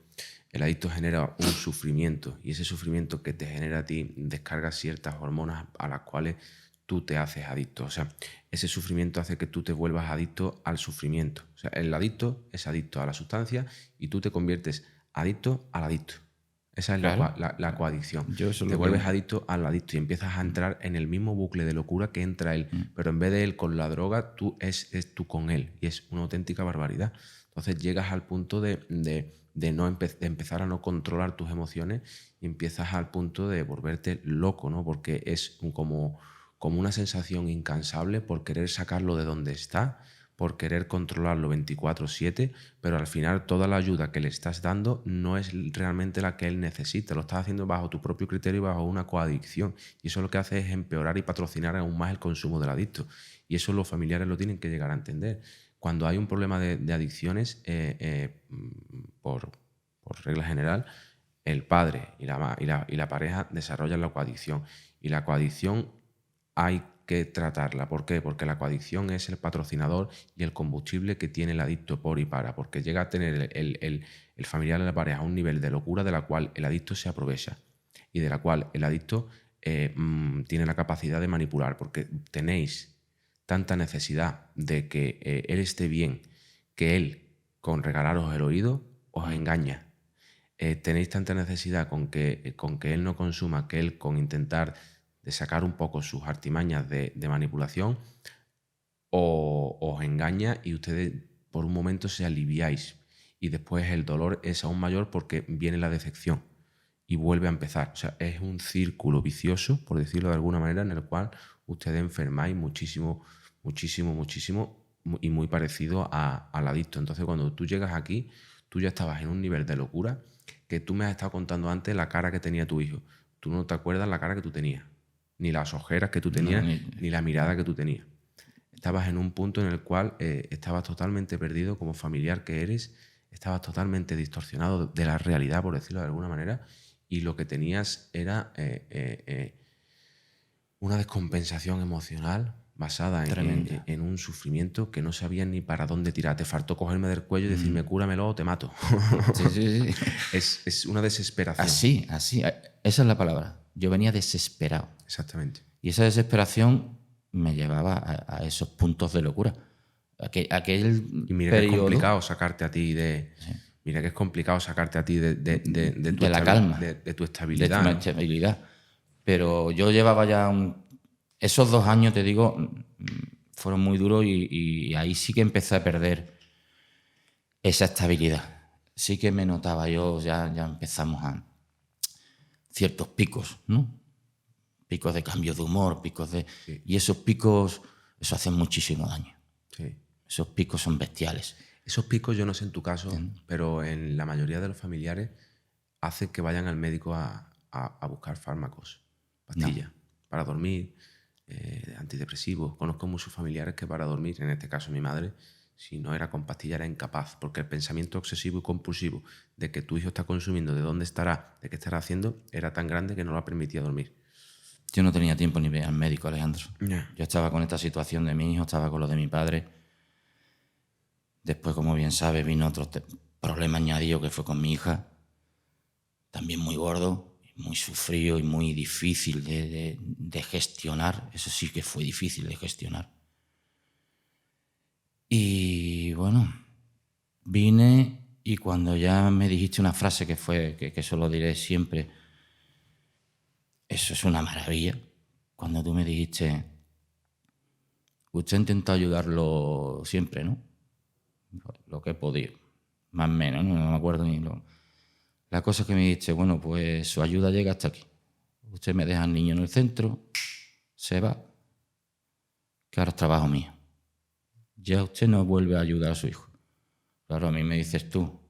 genera un sufrimiento, y ese sufrimiento que te genera a ti descarga ciertas hormonas a las cuales tú te haces adicto. O sea, ese sufrimiento hace que tú te vuelvas adicto al sufrimiento. O sea, el adicto es adicto a la sustancia y tú te conviertes adicto al adicto. Esa es Claro. la coadicción. Yo eso Te lo vuelves veo. adicto al adicto y empiezas a entrar en el mismo bucle de locura que entra él. Pero en vez de él con la droga, tú es tú con él. Y es una auténtica barbaridad. Entonces llegas al punto de empezar a no controlar tus emociones y empiezas al punto de volverte loco, ¿no? Porque es como una sensación incansable por querer sacarlo de donde está, por querer controlarlo 24/7, pero al final toda la ayuda que le estás dando no es realmente la que él necesita. Lo estás haciendo bajo tu propio criterio y bajo una coadicción. Y eso lo que hace es empeorar y patrocinar aún más el consumo del adicto. Y eso los familiares lo tienen que llegar a entender. Cuando hay un problema de adicciones, por regla general, el padre y la pareja desarrollan la coadicción. Y la coadicción hay que tratarla. ¿Por qué? Porque la coadicción es el patrocinador y el combustible que tiene el adicto por y para, porque llega a tener el familiar de la pareja un nivel de locura de la cual el adicto se aprovecha y de la cual el adicto tiene la capacidad de manipular, porque tenéis tanta necesidad de que él esté bien, que él, con regalaros el oído, os engaña. Tenéis tanta necesidad con que él no consuma, que él con intentar de sacar un poco sus artimañas de manipulación, os engaña y ustedes por un momento se aliviáis. Y después el dolor es aún mayor porque viene la decepción y vuelve a empezar. O sea, es un círculo vicioso, por decirlo de alguna manera, en el cual ustedes enfermáis muchísimo, muchísimo, muchísimo y muy parecido al adicto. Entonces, cuando tú llegas aquí, tú ya estabas en un nivel de locura que tú me has estado contando antes la cara que tenía tu hijo. Tú no te acuerdas la cara que tú tenías, ni las ojeras que tú tenías, ni la mirada que tú tenías. Estabas en un punto en el cual estabas totalmente perdido como familiar que eres, estabas totalmente distorsionado de la realidad, por decirlo de alguna manera, y lo que tenías era una descompensación emocional basada en un sufrimiento que no sabías ni para dónde tirar. Te faltó cogerme del cuello y decirme, cúramelo o te mato. Sí, sí, sí. Es una desesperación. Así. Esa es la palabra. Yo venía desesperado. Exactamente. Y esa desesperación me llevaba a esos puntos de locura. Aquel y mira periodo, que es complicado sacarte a ti de... Sí. Mira que es complicado sacarte a ti de tu la calma, de tu estabilidad. De tu estabilidad. Pero yo llevaba ya esos 2 años, te digo, fueron muy duros y ahí sí que empecé a perder esa estabilidad. Sí que me notaba yo, ya empezamos a ciertos picos, ¿no? Picos de cambio de humor, picos de... Sí. Y esos picos, eso hacen muchísimo daño. Sí. Esos picos son bestiales. Esos picos, yo no sé en tu caso, pero en la mayoría de los familiares hacen que vayan al médico a buscar fármacos, pastillas, para dormir, antidepresivos. Conozco muchos familiares que para dormir, en este caso mi madre, si no era con pastillas era incapaz, porque el pensamiento obsesivo y compulsivo de que tu hijo está consumiendo, de dónde estará, de qué estará haciendo, era tan grande que no la permitía dormir. Yo no tenía tiempo ni ver al médico, Alejandro. Yeah. Yo estaba con esta situación de mi hijo, estaba con lo de mi padre. Después, como bien sabes, vino otro problema añadido que fue con mi hija. También muy gordo, muy sufrido y muy difícil de gestionar. Eso sí que fue difícil de gestionar. Y bueno, vine y cuando ya me dijiste una frase que fue, que eso lo diré siempre, eso es una maravilla. Cuando tú me dijiste, usted ha intentado ayudarlo siempre, ¿no? Lo que he podido, más o menos, no me acuerdo ni lo... La cosa es que me dijiste, bueno, pues su ayuda llega hasta aquí. Usted me deja al niño en el centro, se va, que ahora es trabajo mío. Ya usted no vuelve a ayudar a su hijo. Claro, a mí me dices tú,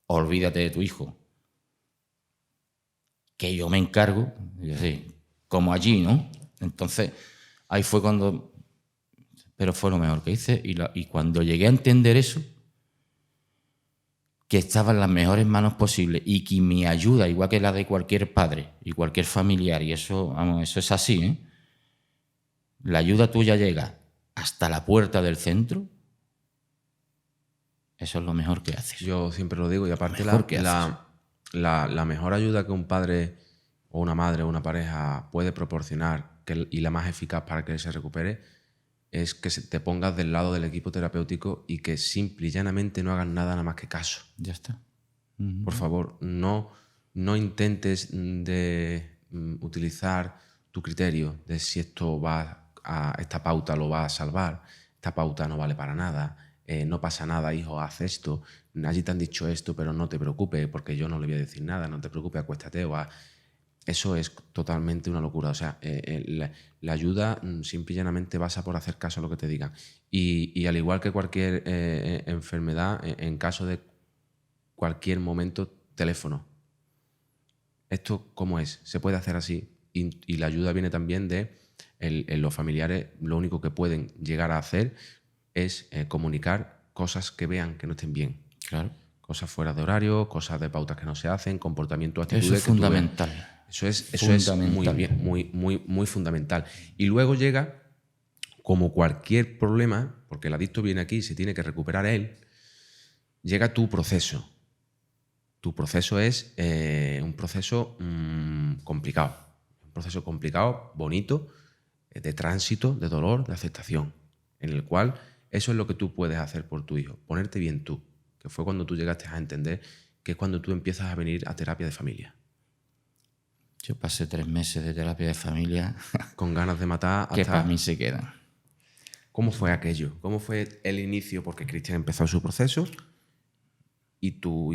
olvídate de tu hijo, que yo me encargo, y así, como allí, ¿no? Entonces, ahí fue cuando... Pero fue lo mejor que hice y cuando llegué a entender eso, que estaba en las mejores manos posibles y que mi ayuda, igual que la de cualquier padre y cualquier familiar, y eso, vamos, eso es así, ¿eh? La ayuda tuya llega hasta la puerta del centro, eso es lo mejor que haces. Yo siempre lo digo, y aparte la mejor ayuda que un padre o una madre o una pareja puede proporcionar y la más eficaz para que él se recupere es que te pongas del lado del equipo terapéutico y que simple y llanamente no hagas nada más que caso. Ya está. Por favor, no intentes utilizar tu criterio de si esta pauta lo va a salvar, esta pauta no vale para nada, no pasa nada, hijo, haz esto, allí te han dicho esto, pero no te preocupes porque yo no le voy a decir nada, no te preocupes, acuéstate o haz. Eso es totalmente una locura. O sea, la ayuda simple y llanamente basa por hacer caso a lo que te digan. Y al igual que cualquier enfermedad, en caso de cualquier momento, teléfono. ¿Esto cómo es? Se puede hacer así. Y la ayuda viene también de los familiares. Lo único que pueden llegar a hacer es comunicar cosas que vean que no estén bien. Claro. Cosas fuera de horario, cosas de pautas que no se hacen, comportamientos, actitudes. Eso es fundamental. Eso es muy fundamental. Y luego llega, como cualquier problema, porque el adicto viene aquí y se tiene que recuperar él, llega tu proceso. Tu proceso es un proceso complicado. Un proceso complicado, bonito, de tránsito, de dolor, de aceptación, en el cual eso es lo que tú puedes hacer por tu hijo, ponerte bien tú, que fue cuando tú llegaste a entender que es cuando tú empiezas a venir a terapia de familia. Yo pasé 3 meses de terapia de familia. Con ganas de matar hasta... Que para mí se quedan. ¿Cómo fue aquello? ¿Cómo fue el inicio? Porque Cristian empezó su proceso y tu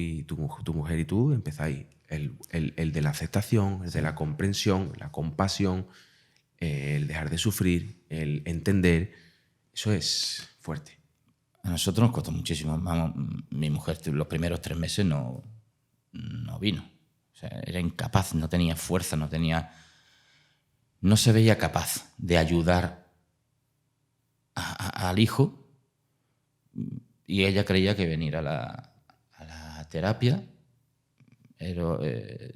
mujer y tú empezáis el de la aceptación, el de la comprensión, la compasión, el dejar de sufrir, el entender. Eso es fuerte. A nosotros nos costó muchísimo. Vamos, mi mujer los primeros 3 meses no vino. O sea, era incapaz, no tenía fuerza, no se veía capaz de ayudar al hijo, y ella creía que venir a la terapia era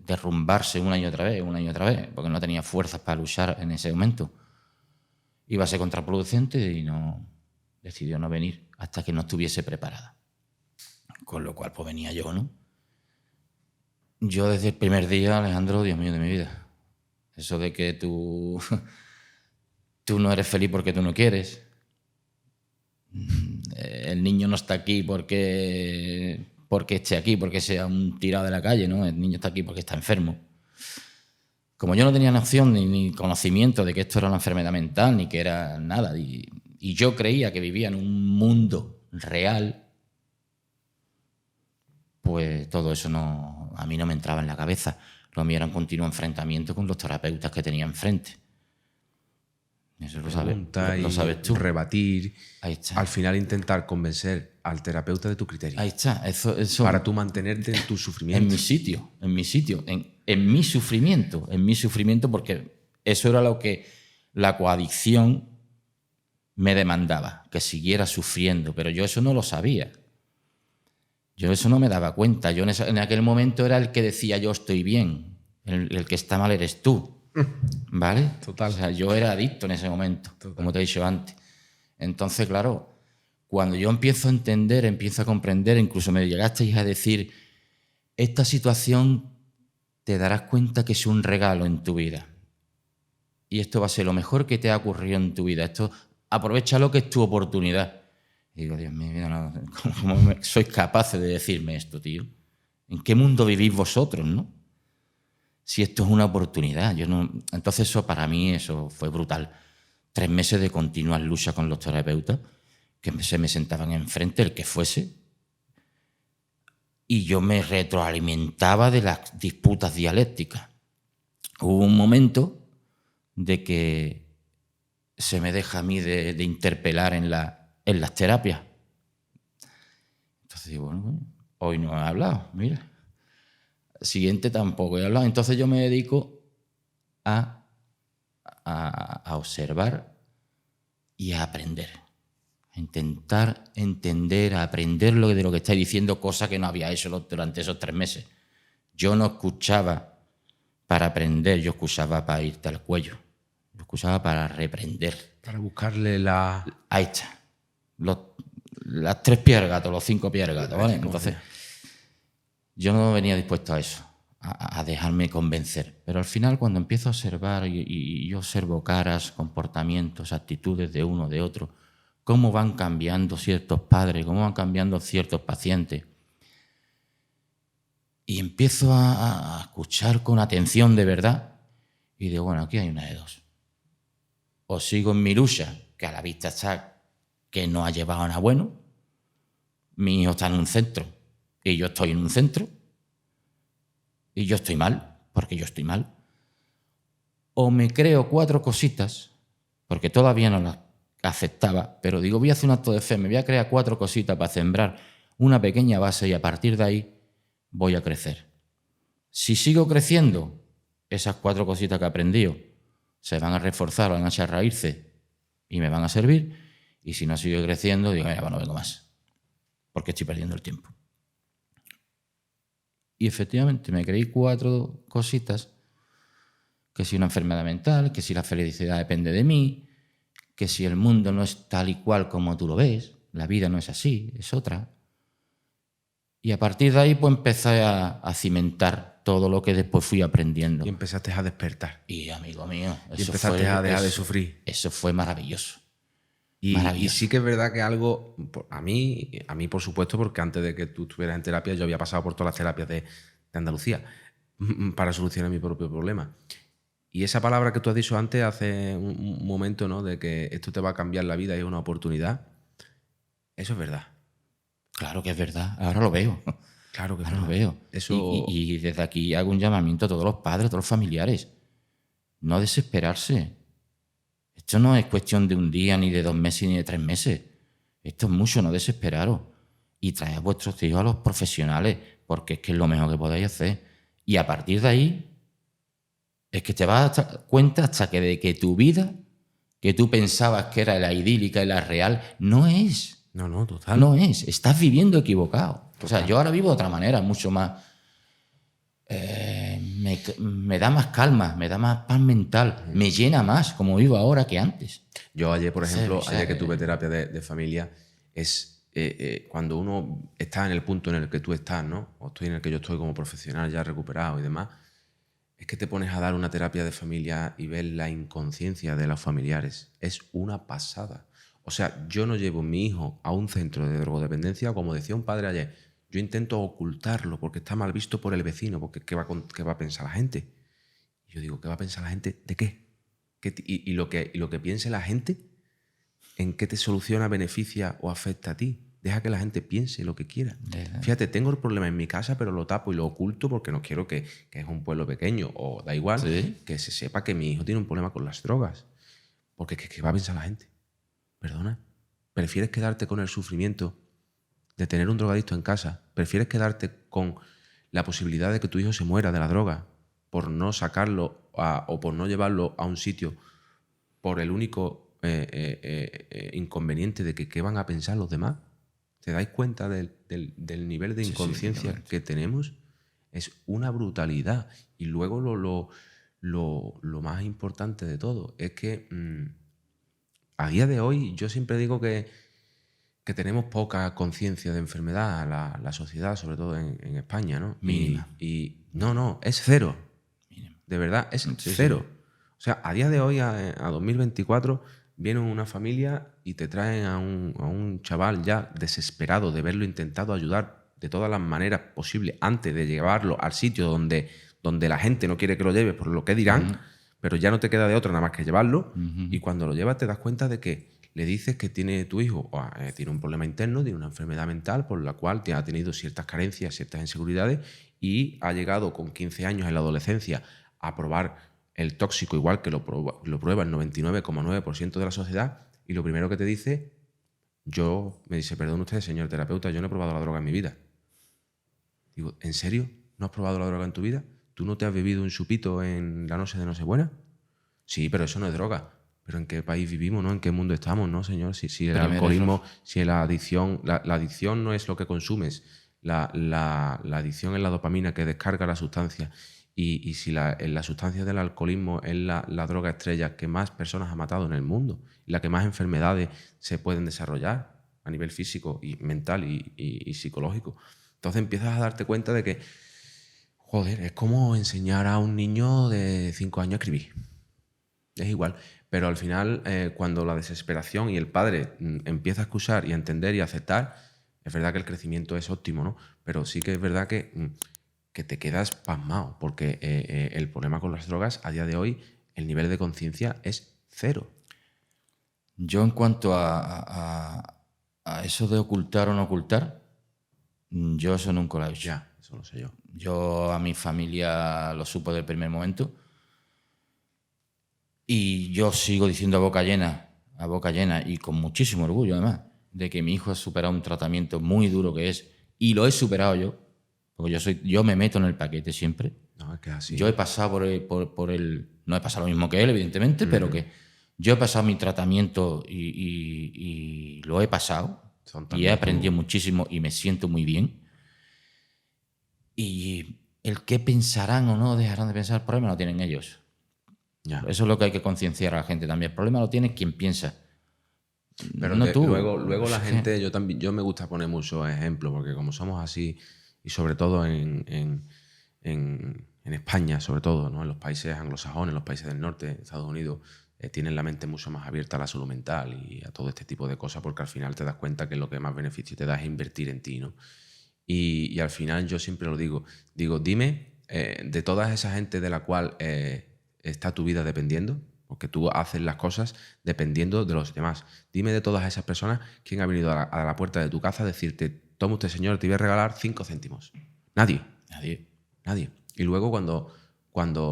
derrumbarse una y otra vez, porque no tenía fuerzas para luchar en ese momento. Iba a ser contraproducente y decidió no venir hasta que no estuviese preparada. Con lo cual, pues venía yo, ¿no? Yo desde el primer día, Alejandro, Dios mío de mi vida, eso de que tú no eres feliz porque tú no quieres, el niño no está aquí porque esté aquí, porque sea un tirado de la calle, ¿no? El niño está aquí porque está enfermo. Como yo no tenía noción ni conocimiento de que esto era una enfermedad mental, ni que era nada, y yo creía que vivía en un mundo real, pues todo eso a mí no me entraba en la cabeza. Lo mío era un continuo enfrentamiento con los terapeutas que tenía enfrente. Eso lo sabes tú. Rebatir. Ahí está. Al final intentar convencer al terapeuta de tu criterio. Ahí está. Eso, para tú mantenerte en tu sufrimiento. En mi sufrimiento, porque eso era lo que la coadicción me demandaba, que siguiera sufriendo, pero yo eso no lo sabía. Yo eso no me daba cuenta. Yo en aquel momento era el que decía yo estoy bien. El que está mal eres tú. ¿Vale? Total. O sea, yo era adicto en ese momento, total, como te he dicho antes. Entonces, claro, cuando yo empiezo a entender, empiezo a comprender, incluso me llegasteis a decir, esta situación te darás cuenta que es un regalo en tu vida. Y esto va a ser lo mejor que te ha ocurrido en tu vida. Esto, aprovéchalo, que es tu oportunidad. Y digo, Dios mío, ¿cómo sois capaces de decirme esto, tío? ¿En qué mundo vivís vosotros, no? Si esto es una oportunidad. Entonces eso para mí eso fue brutal. 3 meses de continuas luchas con los terapeutas, que se me sentaban enfrente, el que fuese, y yo me retroalimentaba de las disputas dialécticas. Hubo un momento de que se me deja a mí de interpelar en las terapias. Entonces digo, bueno, hoy no he hablado, mira. Siguiente tampoco he hablado. Entonces yo me dedico a observar y a aprender. a intentar entender, a aprender de lo que estáis diciendo, cosa que no había hecho durante esos 3 meses. Yo no escuchaba para aprender, yo escuchaba para irte al cuello. Yo escuchaba para reprender. Para buscarle la... Ahí está. Las 3 pies al gato, los 5 pies al gato, ¿vale? Entonces, yo no venía dispuesto a eso, a dejarme convencer. Pero al final, cuando empiezo a observar y yo observo caras, comportamientos, actitudes de uno, de otro, cómo van cambiando ciertos padres, cómo van cambiando ciertos pacientes, y empiezo a escuchar con atención de verdad y digo, bueno, aquí hay una de dos. O sigo en mi lucha, que a la vista está que no ha llevado a nada bueno, mi hijo está en un centro y yo estoy en un centro y yo estoy mal, porque yo estoy mal. O me creo 4 cositas, porque todavía no las aceptaba, pero digo, voy a hacer un acto de fe, me voy a crear 4 cositas para sembrar una pequeña base y a partir de ahí voy a crecer. Si sigo creciendo, esas 4 cositas que he aprendido se van a reforzar, van a echar raíces y me van a servir. Y si no sigo creciendo, digo, mira, no vengo más, porque estoy perdiendo el tiempo. Y efectivamente me creí 4 cositas, que si una enfermedad mental, que si la felicidad depende de mí, que si el mundo no es tal y cual como tú lo ves, la vida no es así, es otra. Y a partir de ahí pues empecé a cimentar todo lo que después fui aprendiendo. Y empezaste a despertar. Y amigo mío, y empezaste a dejar de sufrir. Eso fue maravilloso. Y sí que es verdad que algo, a mí por supuesto, porque antes de que tú estuvieras en terapia yo había pasado por todas las terapias de Andalucía para solucionar mi propio problema. Y esa palabra que tú has dicho antes hace un momento, ¿no? De que esto te va a cambiar la vida y es una oportunidad. Eso es verdad. Claro que es verdad, ahora lo veo. Claro que es ahora verdad. Lo veo. Eso... Y desde aquí hago un llamamiento a todos los padres, a todos los familiares. No desesperarse. Esto no es cuestión de un día, ni de 2 meses, ni de 3 meses. Esto es mucho, no desesperaros. Y traed a vuestros hijos a los profesionales, porque es que es lo mejor que podéis hacer. Y a partir de ahí, es que te vas a dar cuenta hasta que de que tu vida, que tú pensabas que era la idílica y la real, no es. No, total. No es. Estás viviendo equivocado. Total. O sea, yo ahora vivo de otra manera, mucho más... me da más calma, me da más paz mental, me llena más como vivo ahora que antes. Yo ayer, por ejemplo, ayer que tuve terapia de familia, es cuando uno está en el punto en el que tú estás, ¿no? O estoy en el que yo estoy como profesional ya recuperado y demás, es que te pones a dar una terapia de familia y ves la inconsciencia de los familiares. Es una pasada. O sea, yo no llevo a mi hijo a un centro de drogodependencia, como decía un padre ayer, yo intento ocultarlo porque está mal visto por el vecino, porque ¿qué va a pensar la gente? Y yo digo, ¿qué va a pensar la gente? ¿De qué? Y lo que piense la gente, ¿en qué te soluciona, beneficia o afecta a ti? Deja que la gente piense lo que quiera. Fíjate, tengo el problema en mi casa, pero lo tapo y lo oculto porque no quiero que es un pueblo pequeño, o da igual, ¿sí? Que se sepa que mi hijo tiene un problema con las drogas. Porque ¿qué va a pensar la gente? Perdona. ¿Prefieres quedarte con el sufrimiento de tener un drogadicto en casa? ¿Prefieres quedarte con la posibilidad de que tu hijo se muera de la droga por no sacarlo o por no llevarlo a un sitio por el único inconveniente de que qué van a pensar los demás? ¿Te dais cuenta del nivel de inconsciencia que tenemos? Es una brutalidad. Y luego lo más importante de todo es que a día de hoy yo siempre digo que tenemos poca conciencia de enfermedad, la sociedad, sobre todo en España, ¿no? Mínima. Y no, es cero. Mínima. De verdad, es cero. Sí. O sea, a día de hoy, a 2024, viene una familia y te traen a un chaval ya desesperado de verlo intentado ayudar de todas las maneras posibles antes de llevarlo al sitio donde la gente no quiere que lo lleves por lo que dirán, pero ya no te queda de otra nada más que llevarlo, y cuando lo llevas te das cuenta de que le dices que tiene tu hijo tiene un problema interno, tiene una enfermedad mental por la cual ha tenido ciertas carencias, ciertas inseguridades, y ha llegado con 15 años en la adolescencia a probar el tóxico igual que lo prueba el 99,9% de la sociedad, y lo primero que te dice, me dice, perdón usted, señor terapeuta, yo no he probado la droga en mi vida. Digo, ¿en serio? ¿No has probado la droga en tu vida? ¿Tú no te has bebido un chupito en la noche de Nochebuena? Sí, pero eso no es droga. pero ¿en qué país vivimos, no? ¿En qué mundo estamos, no, señor? Si el Primer alcoholismo, error. si la adicción... La adicción no es lo que consumes. La adicción es la dopamina que descarga la sustancia. Y si la sustancia del alcoholismo es la droga estrella que más personas ha matado en el mundo y la que más enfermedades se pueden desarrollar a nivel físico y mental y psicológico. Entonces empiezas a darte cuenta de que, joder, es como enseñar a un niño de 5 años a escribir. Es igual. Pero al final, cuando la desesperación y el padre empieza a escuchar y a entender y a aceptar, es verdad que el crecimiento es óptimo, ¿no? Pero sí que es verdad que te quedas pasmado, porque el problema con las drogas, a día de hoy, el nivel de conciencia es cero. Yo en cuanto a eso de ocultar o no ocultar, yo eso nunca lo he hecho. Ya, eso lo sé yo. Yo a mi familia lo supo del primer momento y yo sigo diciendo a boca llena y con muchísimo orgullo además, de que mi hijo ha superado un tratamiento muy duro que es, y lo he superado yo, porque yo me meto en el paquete siempre. No, es que es así. Yo he pasado por el... No he pasado lo mismo que él, evidentemente, pero que yo he pasado mi tratamiento y lo he pasado. Son Y he también aprendido muchísimo y me siento muy bien. Y el qué pensarán o no dejarán de pensar, el problema lo tienen ellos. Ya. Eso es lo que hay que concienciar a la gente también. El problema lo tiene quien piensa. Pero no tú. luego la Es que- gente, yo me gusta poner muchos ejemplos, porque como somos así, y sobre todo en España, sobre todo, ¿no? En los países anglosajones, en los países del norte, Estados Unidos, tienen la mente mucho más abierta a la salud mental y a todo este tipo de cosas, porque al final te das cuenta que lo que más beneficio te da es invertir en ti, ¿no? Y al final yo siempre lo digo, dime de toda esa gente de la cual está tu vida dependiendo, porque tú haces las cosas dependiendo de los demás. Dime de todas esas personas quién ha venido a la puerta de tu casa a decirte, toma usted señor, te voy a regalar 5 céntimos. Nadie. Nadie. Nadie. Y luego cuando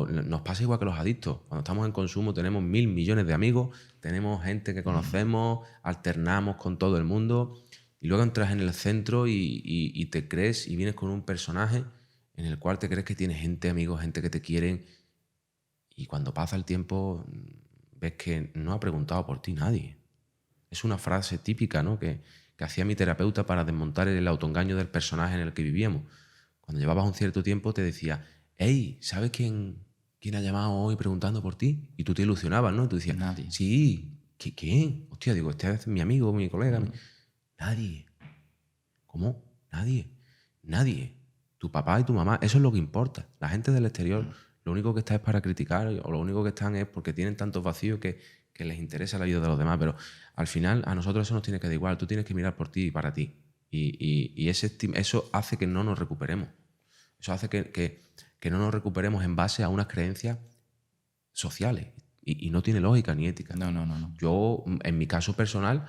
nos pasa igual que los adictos, cuando estamos en consumo tenemos 1.000 millones de amigos, tenemos gente que conocemos, alternamos con todo el mundo y luego entras en el centro y te crees y vienes con un personaje en el cual te crees que tienes gente, amigos, gente que te quieren y cuando pasa el tiempo ves que no ha preguntado por ti nadie. Es una frase típica, ¿no? que hacía mi terapeuta para desmontar el autoengaño del personaje en el que vivíamos. Cuando llevabas un cierto tiempo te decía, hey, ¿sabes quién ha llamado hoy preguntando por ti? Y tú te ilusionabas, ¿no? Tú decías, Nadie. sí, ¿quién? Hostia, digo, este es mi amigo, mi colega. Nadie. ¿Cómo? Nadie. Nadie. Tu papá y tu mamá, eso es lo que importa. La gente del exterior, lo único que está es para criticar o lo único que están es porque tienen tantos vacíos que les interesa la vida de los demás. Pero al final a nosotros eso nos tiene que dar igual. Tú tienes que mirar por ti y para ti. Y eso hace que no nos recuperemos. Eso hace que no nos recuperemos en base a unas creencias sociales. Y no tiene lógica ni ética. No. Yo, en mi caso personal,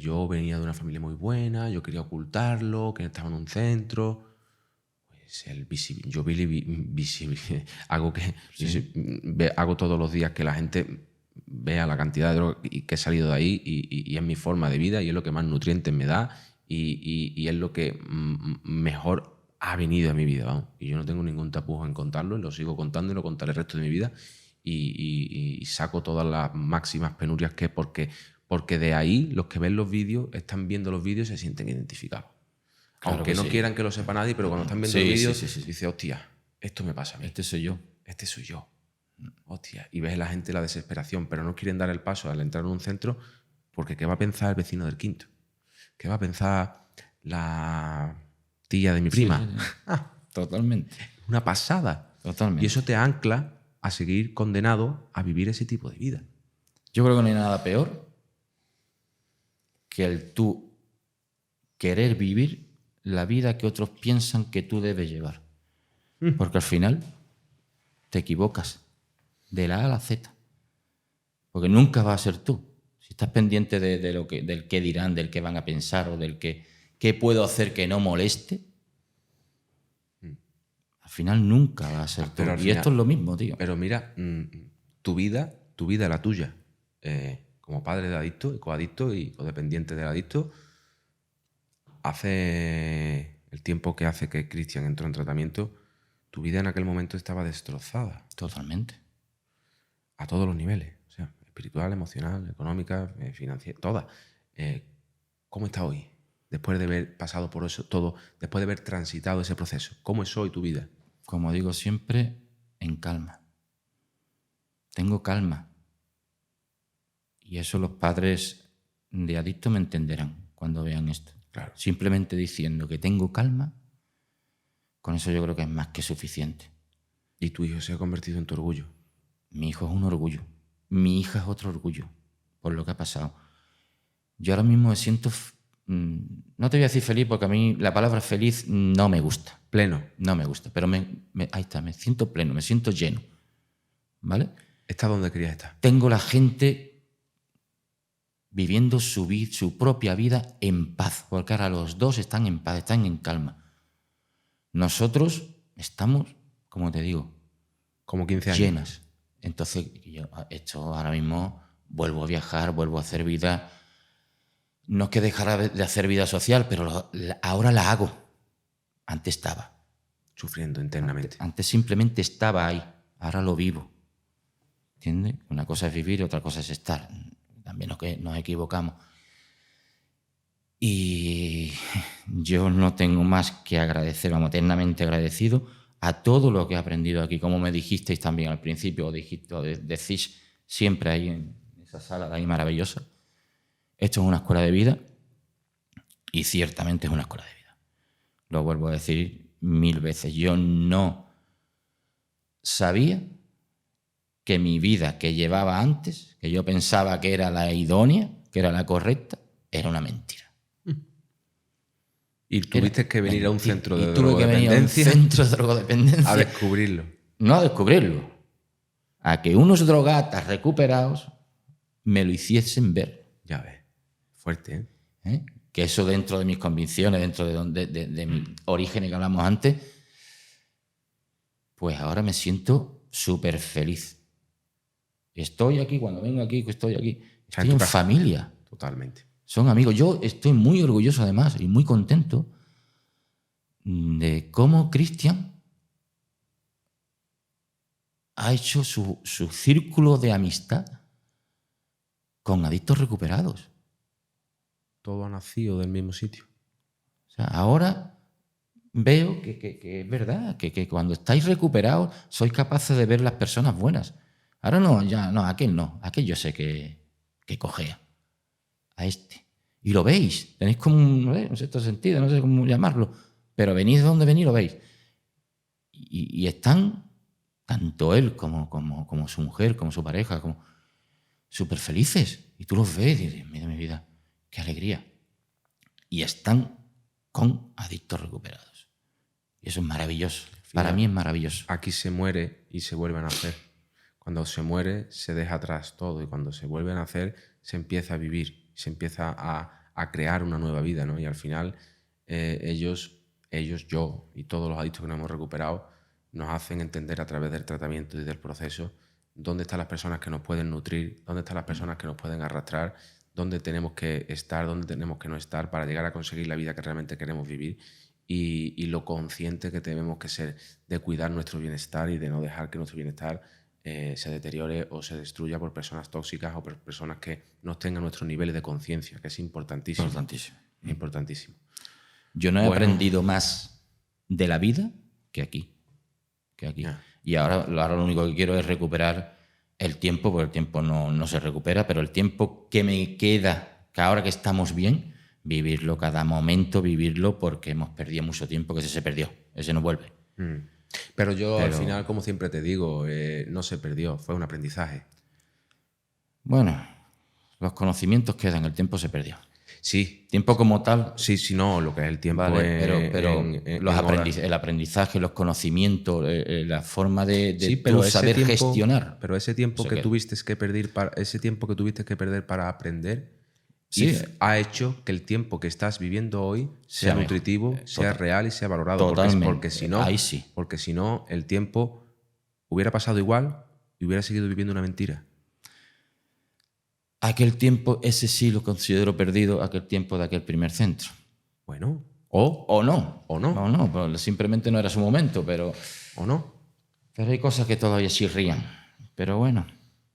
yo venía de una familia muy buena, yo quería ocultarlo, que estaba en un centro. Pues hago todos los días que la gente vea la cantidad de droga que he salido de ahí y es mi forma de vida y es lo que más nutrientes me da y es lo que mejor ha venido a mi vida, vamos. Y yo no tengo ningún tapujo en contarlo, y lo sigo contando y lo contaré el resto de mi vida y saco todas las máximas penurias que porque de ahí los que ven los vídeos están viendo los vídeos y se sienten identificados. Claro Aunque que no sí. quieran que lo sepa nadie, pero cuando están viendo Sí, el vídeo, sí. dice, hostia, esto me pasa a mí. Este soy yo. Este soy yo. Hostia. Y ves en la gente la desesperación, pero no quieren dar el paso al entrar en un centro porque ¿qué va a pensar el vecino del quinto? ¿Qué va a pensar la tía de mi prima? Sí. Totalmente. Una pasada. Totalmente. Y eso te ancla a seguir condenado a vivir ese tipo de vida. Yo creo que no hay nada peor que el tú querer vivir la vida que otros piensan que tú debes llevar. Porque al final te equivocas de la A a la Z. Porque nunca vas a ser tú. Si estás pendiente del qué dirán, del qué van a pensar o del qué puedo hacer que no moleste, al final nunca vas a ser tú. Pero al Y final- esto es lo mismo, tío. Pero mira, tu vida, la tuya, como padre de adicto y coadicto y codependiente del adicto, hace el tiempo que hace que Cristian entró en tratamiento, tu vida en aquel momento estaba destrozada Totalmente. a todos los niveles. O sea, espiritual, emocional, económica, financiera, todas. ¿Cómo estás hoy? Después de haber pasado por eso todo, después de haber transitado ese proceso, ¿cómo es hoy tu vida? Como digo siempre, en calma. Tengo calma. Y eso los padres de adictos me entenderán cuando vean esto. Claro. Simplemente diciendo que tengo calma, con eso yo creo que es más que suficiente. Y tu hijo se ha convertido en tu orgullo. Mi hijo es un orgullo. Mi hija es otro orgullo por lo que ha pasado. Yo ahora mismo me siento... no te voy a decir feliz porque a mí la palabra feliz no me gusta. Pleno. No me gusta, pero ahí está, me siento pleno, me siento lleno. ¿Vale? ¿Estás donde querías estar? Tengo la gente viviendo su propia vida en paz, porque ahora los dos están en paz, están en calma. Nosotros estamos, como te digo, como 15 años. Llenas. Entonces, esto ahora mismo vuelvo a viajar, vuelvo a hacer vida. No es que dejara de hacer vida social, pero ahora la hago. Antes estaba. Sufriendo internamente. Antes simplemente estaba ahí. Ahora lo vivo. ¿Entiendes? Una cosa es vivir, otra cosa es estar. También nos equivocamos. Y yo no tengo más que agradecer, vamos, eternamente agradecido a todo lo que he aprendido aquí. Como me dijisteis también al principio, o decís siempre ahí en esa sala de ahí maravillosa. Esto es una escuela de vida y ciertamente es una escuela de vida. Lo vuelvo a decir 1000 veces. Yo no sabía que mi vida que llevaba antes, que yo pensaba que era la idónea, que era la correcta, era una mentira. Y tuviste que venir a un centro de drogodependencia. Tuve que venir a un centro de drogodependencia. A descubrirlo. No a descubrirlo. A que unos drogatas recuperados me lo hiciesen ver. Ya ves. Fuerte, Que eso dentro de mis convicciones, dentro de mis orígenes que hablamos antes, pues ahora me siento súper feliz. Estoy aquí, cuando vengo aquí, estoy aquí. Estoy en familia. Totalmente. Son amigos. Yo estoy muy orgulloso además y muy contento de cómo Cristian ha hecho su círculo de amistad con adictos recuperados. Todo ha nacido del mismo sitio. O sea, ahora veo que es verdad, que cuando estáis recuperados sois capaces de ver las personas buenas. Ahora aquel yo sé que cojea. A este. Y lo veis. Tenéis como un cierto sentido, no sé cómo llamarlo, pero venís de donde venís y lo veis. Y están, tanto él como su mujer, como su pareja, como súper felices. Y tú los ves y dices, mira mi vida, qué alegría. Y están con adictos recuperados. Y eso es maravilloso. Para mí es maravilloso. Aquí se muere y se vuelve a nacer. Cuando se muere, se deja atrás todo. Y cuando se vuelve a nacer, se empieza a vivir. Se empieza a crear una nueva vida, ¿no? Y al final, ellos, yo y todos los adictos que nos hemos recuperado, nos hacen entender a través del tratamiento y del proceso dónde están las personas que nos pueden nutrir, dónde están las personas que nos pueden arrastrar, dónde tenemos que estar, dónde tenemos que no estar para llegar a conseguir la vida que realmente queremos vivir y lo consciente que tenemos que ser de cuidar nuestro bienestar y de no dejar que nuestro bienestar se deteriore o se destruya por personas tóxicas o por personas que no tengan nuestros niveles de conciencia, que es importantísimo. Importantísimo. Yo no he aprendido más de la vida que aquí. Y ahora lo único que quiero es recuperar el tiempo, porque el tiempo no se recupera, pero el tiempo que me queda, que ahora que estamos bien, vivirlo cada momento, vivirlo, porque hemos perdido mucho tiempo, que se perdió, ese no vuelve. Pero yo al final, como siempre te digo, no se perdió, fue un aprendizaje. Bueno, los conocimientos quedan, el tiempo se perdió. Sí. Tiempo como tal. Sí, no, lo que es el tiempo. Vale, pero el aprendizaje, los conocimientos, la forma de saber gestionar. Pero ese tiempo que tuviste que perder para aprender, ha hecho que el tiempo que estás viviendo hoy sea nutritivo, sea real y sea valorado. Totalmente. Porque si no, el tiempo hubiera pasado igual y hubiera seguido viviendo una mentira. Aquel tiempo, ese sí lo considero perdido, aquel tiempo de aquel primer centro. Bueno, o no, simplemente no era su momento, pero... O no. Pero hay cosas que todavía sí rían. Pero bueno,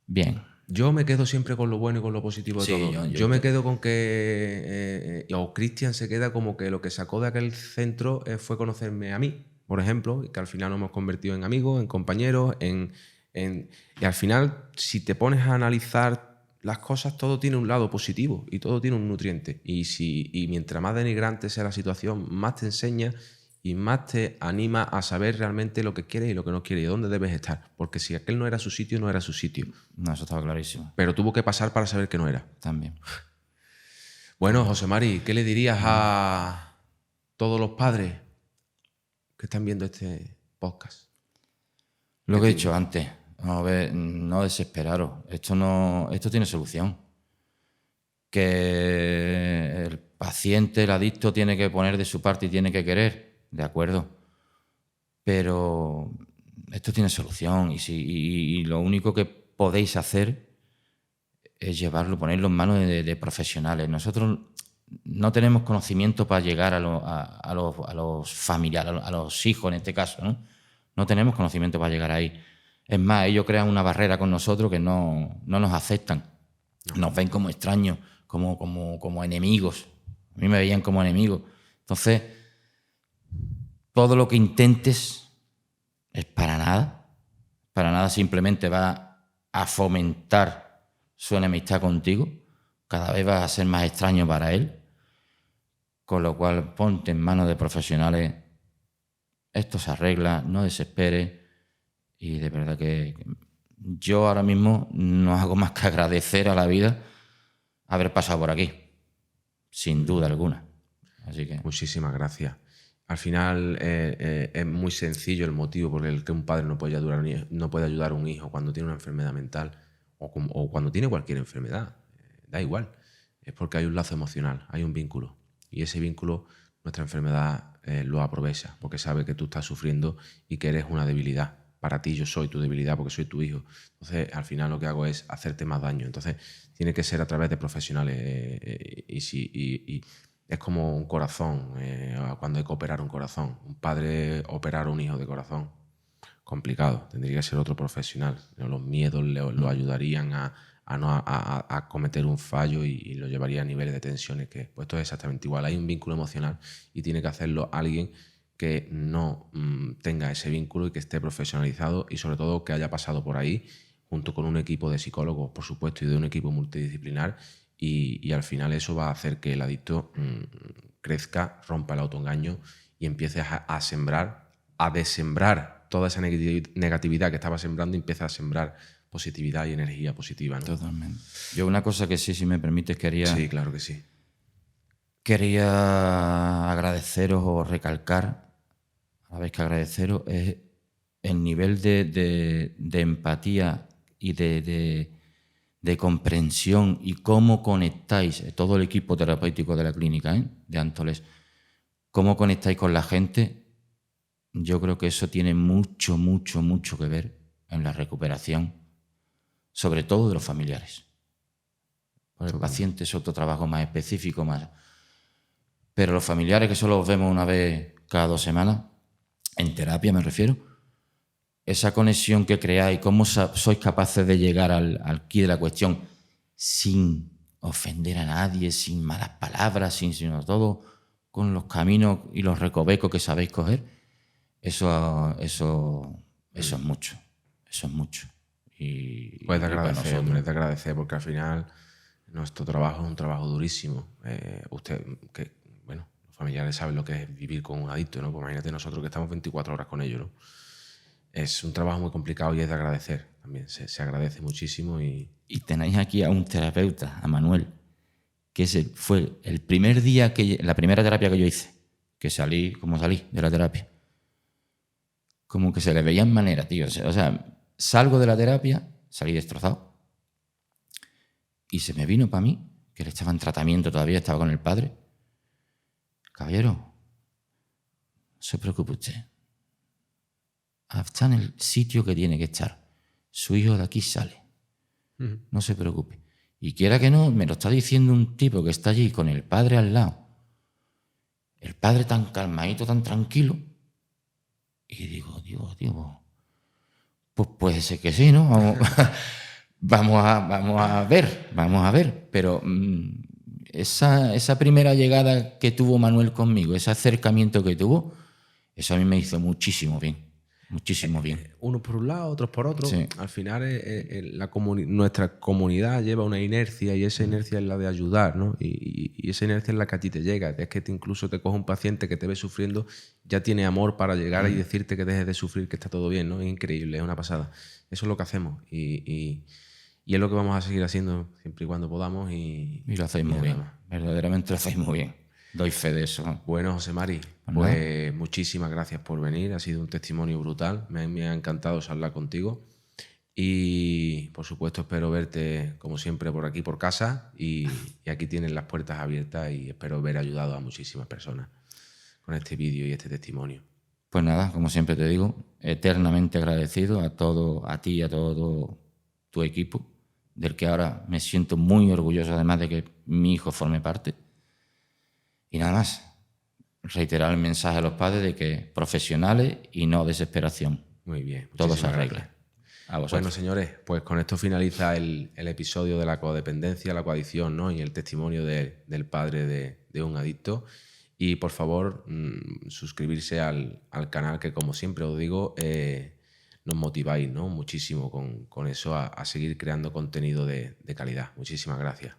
bien. Yo me quedo siempre con lo bueno y con lo positivo de Sí, todo. Yo me quedo con que, o Cristian se queda como que lo que sacó de aquel centro fue conocerme a mí, por ejemplo, y que al final nos hemos convertido en amigos, en compañeros, y al final, si te pones a analizar las cosas, todo tiene un lado positivo y todo tiene un nutriente. Y mientras más denigrante sea la situación, más te enseña y más te anima a saber realmente lo que quieres y lo que no quieres y dónde debes estar. Porque si aquel no era su sitio, no era su sitio. No, eso estaba clarísimo. Pero tuvo que pasar para saber que no era. También. Bueno, José Mari, ¿qué le dirías a todos los padres que están viendo este podcast? Lo que he dicho antes, vamos a ver, no desesperaros. Esto tiene solución. Que el paciente, el adicto, tiene que poner de su parte y tiene que querer, de acuerdo. Pero esto tiene solución y lo único que podéis hacer es llevarlo, ponerlo en manos de profesionales. Nosotros no tenemos conocimiento para llegar a los familiares, a los hijos en este caso, ¿no? No tenemos conocimiento para llegar ahí. Es más, ellos crean una barrera con nosotros que no nos aceptan. Nos ven como extraños, como enemigos. A mí me veían como enemigos. Entonces, todo lo que intentes es para nada, simplemente va a fomentar su enemistad contigo, cada vez vas a ser más extraño para él, con lo cual ponte en manos de profesionales, esto se arregla, no desesperes, y de verdad que yo ahora mismo no hago más que agradecer a la vida haber pasado por aquí, sin duda alguna. Así que Muchísimas gracias. Al final es muy sencillo el motivo por el que un padre no puede ayudar a un hijo cuando tiene una enfermedad mental o cuando tiene cualquier enfermedad. Da igual. Es porque hay un lazo emocional, hay un vínculo. Y ese vínculo, nuestra enfermedad lo aprovecha porque sabe que tú estás sufriendo y que eres una debilidad. Para ti yo soy tu debilidad porque soy tu hijo. Entonces, al final lo que hago es hacerte más daño. Entonces, tiene que ser a través de profesionales. Y es como un corazón, cuando hay que operar un corazón. Un padre operar a un hijo de corazón, complicado. Tendría que ser otro profesional. Los miedos lo ayudarían a cometer un fallo y lo llevaría a niveles de tensiones que, pues esto es exactamente igual. Hay un vínculo emocional y tiene que hacerlo alguien que no tenga ese vínculo y que esté profesionalizado y sobre todo que haya pasado por ahí junto con un equipo de psicólogos, por supuesto, y de un equipo multidisciplinar y al final eso va a hacer que el adicto crezca, rompa el autoengaño y empiece a sembrar, a desembrar toda esa negatividad que estaba sembrando y empieza a sembrar positividad y energía positiva, ¿no? totalmente. Yo una cosa que sí, si me permites, Sí, claro que sí. Quería agradeceros o recalcar, a la vez que agradeceros, es el nivel de empatía y de comprensión y cómo conectáis, todo el equipo terapéutico de la clínica de Antolés, cómo conectáis con la gente. Yo creo que eso tiene mucho, mucho, mucho que ver en la recuperación, sobre todo de los familiares. Por el paciente es otro trabajo más específico, más... Pero los familiares, que solo los vemos una vez cada 2 semanas, en terapia me refiero, esa conexión que creáis, cómo sois capaces de llegar al quid de la cuestión sin ofender a nadie, sin malas palabras, sino todo con los caminos y los recovecos que sabéis coger, eso es mucho. Eso es mucho. Pues de agradecer, hombre, de agradecer, porque al final nuestro trabajo es un trabajo durísimo. Usted, los familiares saben lo que es vivir con un adicto, ¿no? Pues imagínate nosotros que estamos 24 horas con ellos, ¿no? Es un trabajo muy complicado y es de agradecer también. Se agradece muchísimo y tenéis aquí a un terapeuta, a Manuel, que fue el primer día la primera terapia que yo hice, que salí de la terapia. Como que se le veía en manera, tío. O sea, salgo de la terapia, salí destrozado. Y se me vino para mí, que él estaba en tratamiento todavía, estaba con el padre. Caballero, no se preocupe usted. Está en el sitio que tiene que estar. Su hijo de aquí sale. No se preocupe. Y quiera que no, me lo está diciendo un tipo que está allí con el padre al lado. El padre tan calmadito, tan tranquilo. Y digo, pues puede ser que sí, ¿no? vamos a ver. Pero esa primera llegada que tuvo Manuel conmigo, ese acercamiento que tuvo, eso a mí me hizo muchísimo bien. Muchísimo bien. Unos por un lado, otros por otro. Sí. Al final nuestra comunidad lleva una inercia y esa inercia es la de ayudar, ¿no? Y esa inercia es la que a ti te llega. Es que incluso te coge un paciente que te ve sufriendo, ya tiene amor para llegar y decirte que dejes de sufrir, que está todo bien, ¿no? Es increíble, es una pasada. Eso es lo que hacemos y es lo que vamos a seguir haciendo siempre y cuando podamos. Y lo hacéis muy bien. Verdaderamente lo hacéis muy bien. Doy fe de eso. Bueno, José Mari, pues muchísimas gracias por venir. Ha sido un testimonio brutal. Me ha encantado charlar contigo. Y, por supuesto, espero verte, como siempre, por aquí, por casa. Y aquí tienes las puertas abiertas y espero haber ayudado a muchísimas personas con este vídeo y este testimonio. Pues nada, como siempre te digo, eternamente agradecido a ti y a todo tu equipo, del que ahora me siento muy orgulloso, además de que mi hijo forme parte. Y nada más, reiterar el mensaje a los padres de que profesionales y no desesperación. Muy bien. Todo se arregla. Bueno, señores, pues con esto finaliza el episodio de la codependencia, la coadicción, ¿no? Y el testimonio del padre de un adicto. Y por favor, suscribirse al canal, que como siempre os digo, nos motiváis, ¿no? Muchísimo con eso a seguir creando contenido de calidad. Muchísimas gracias.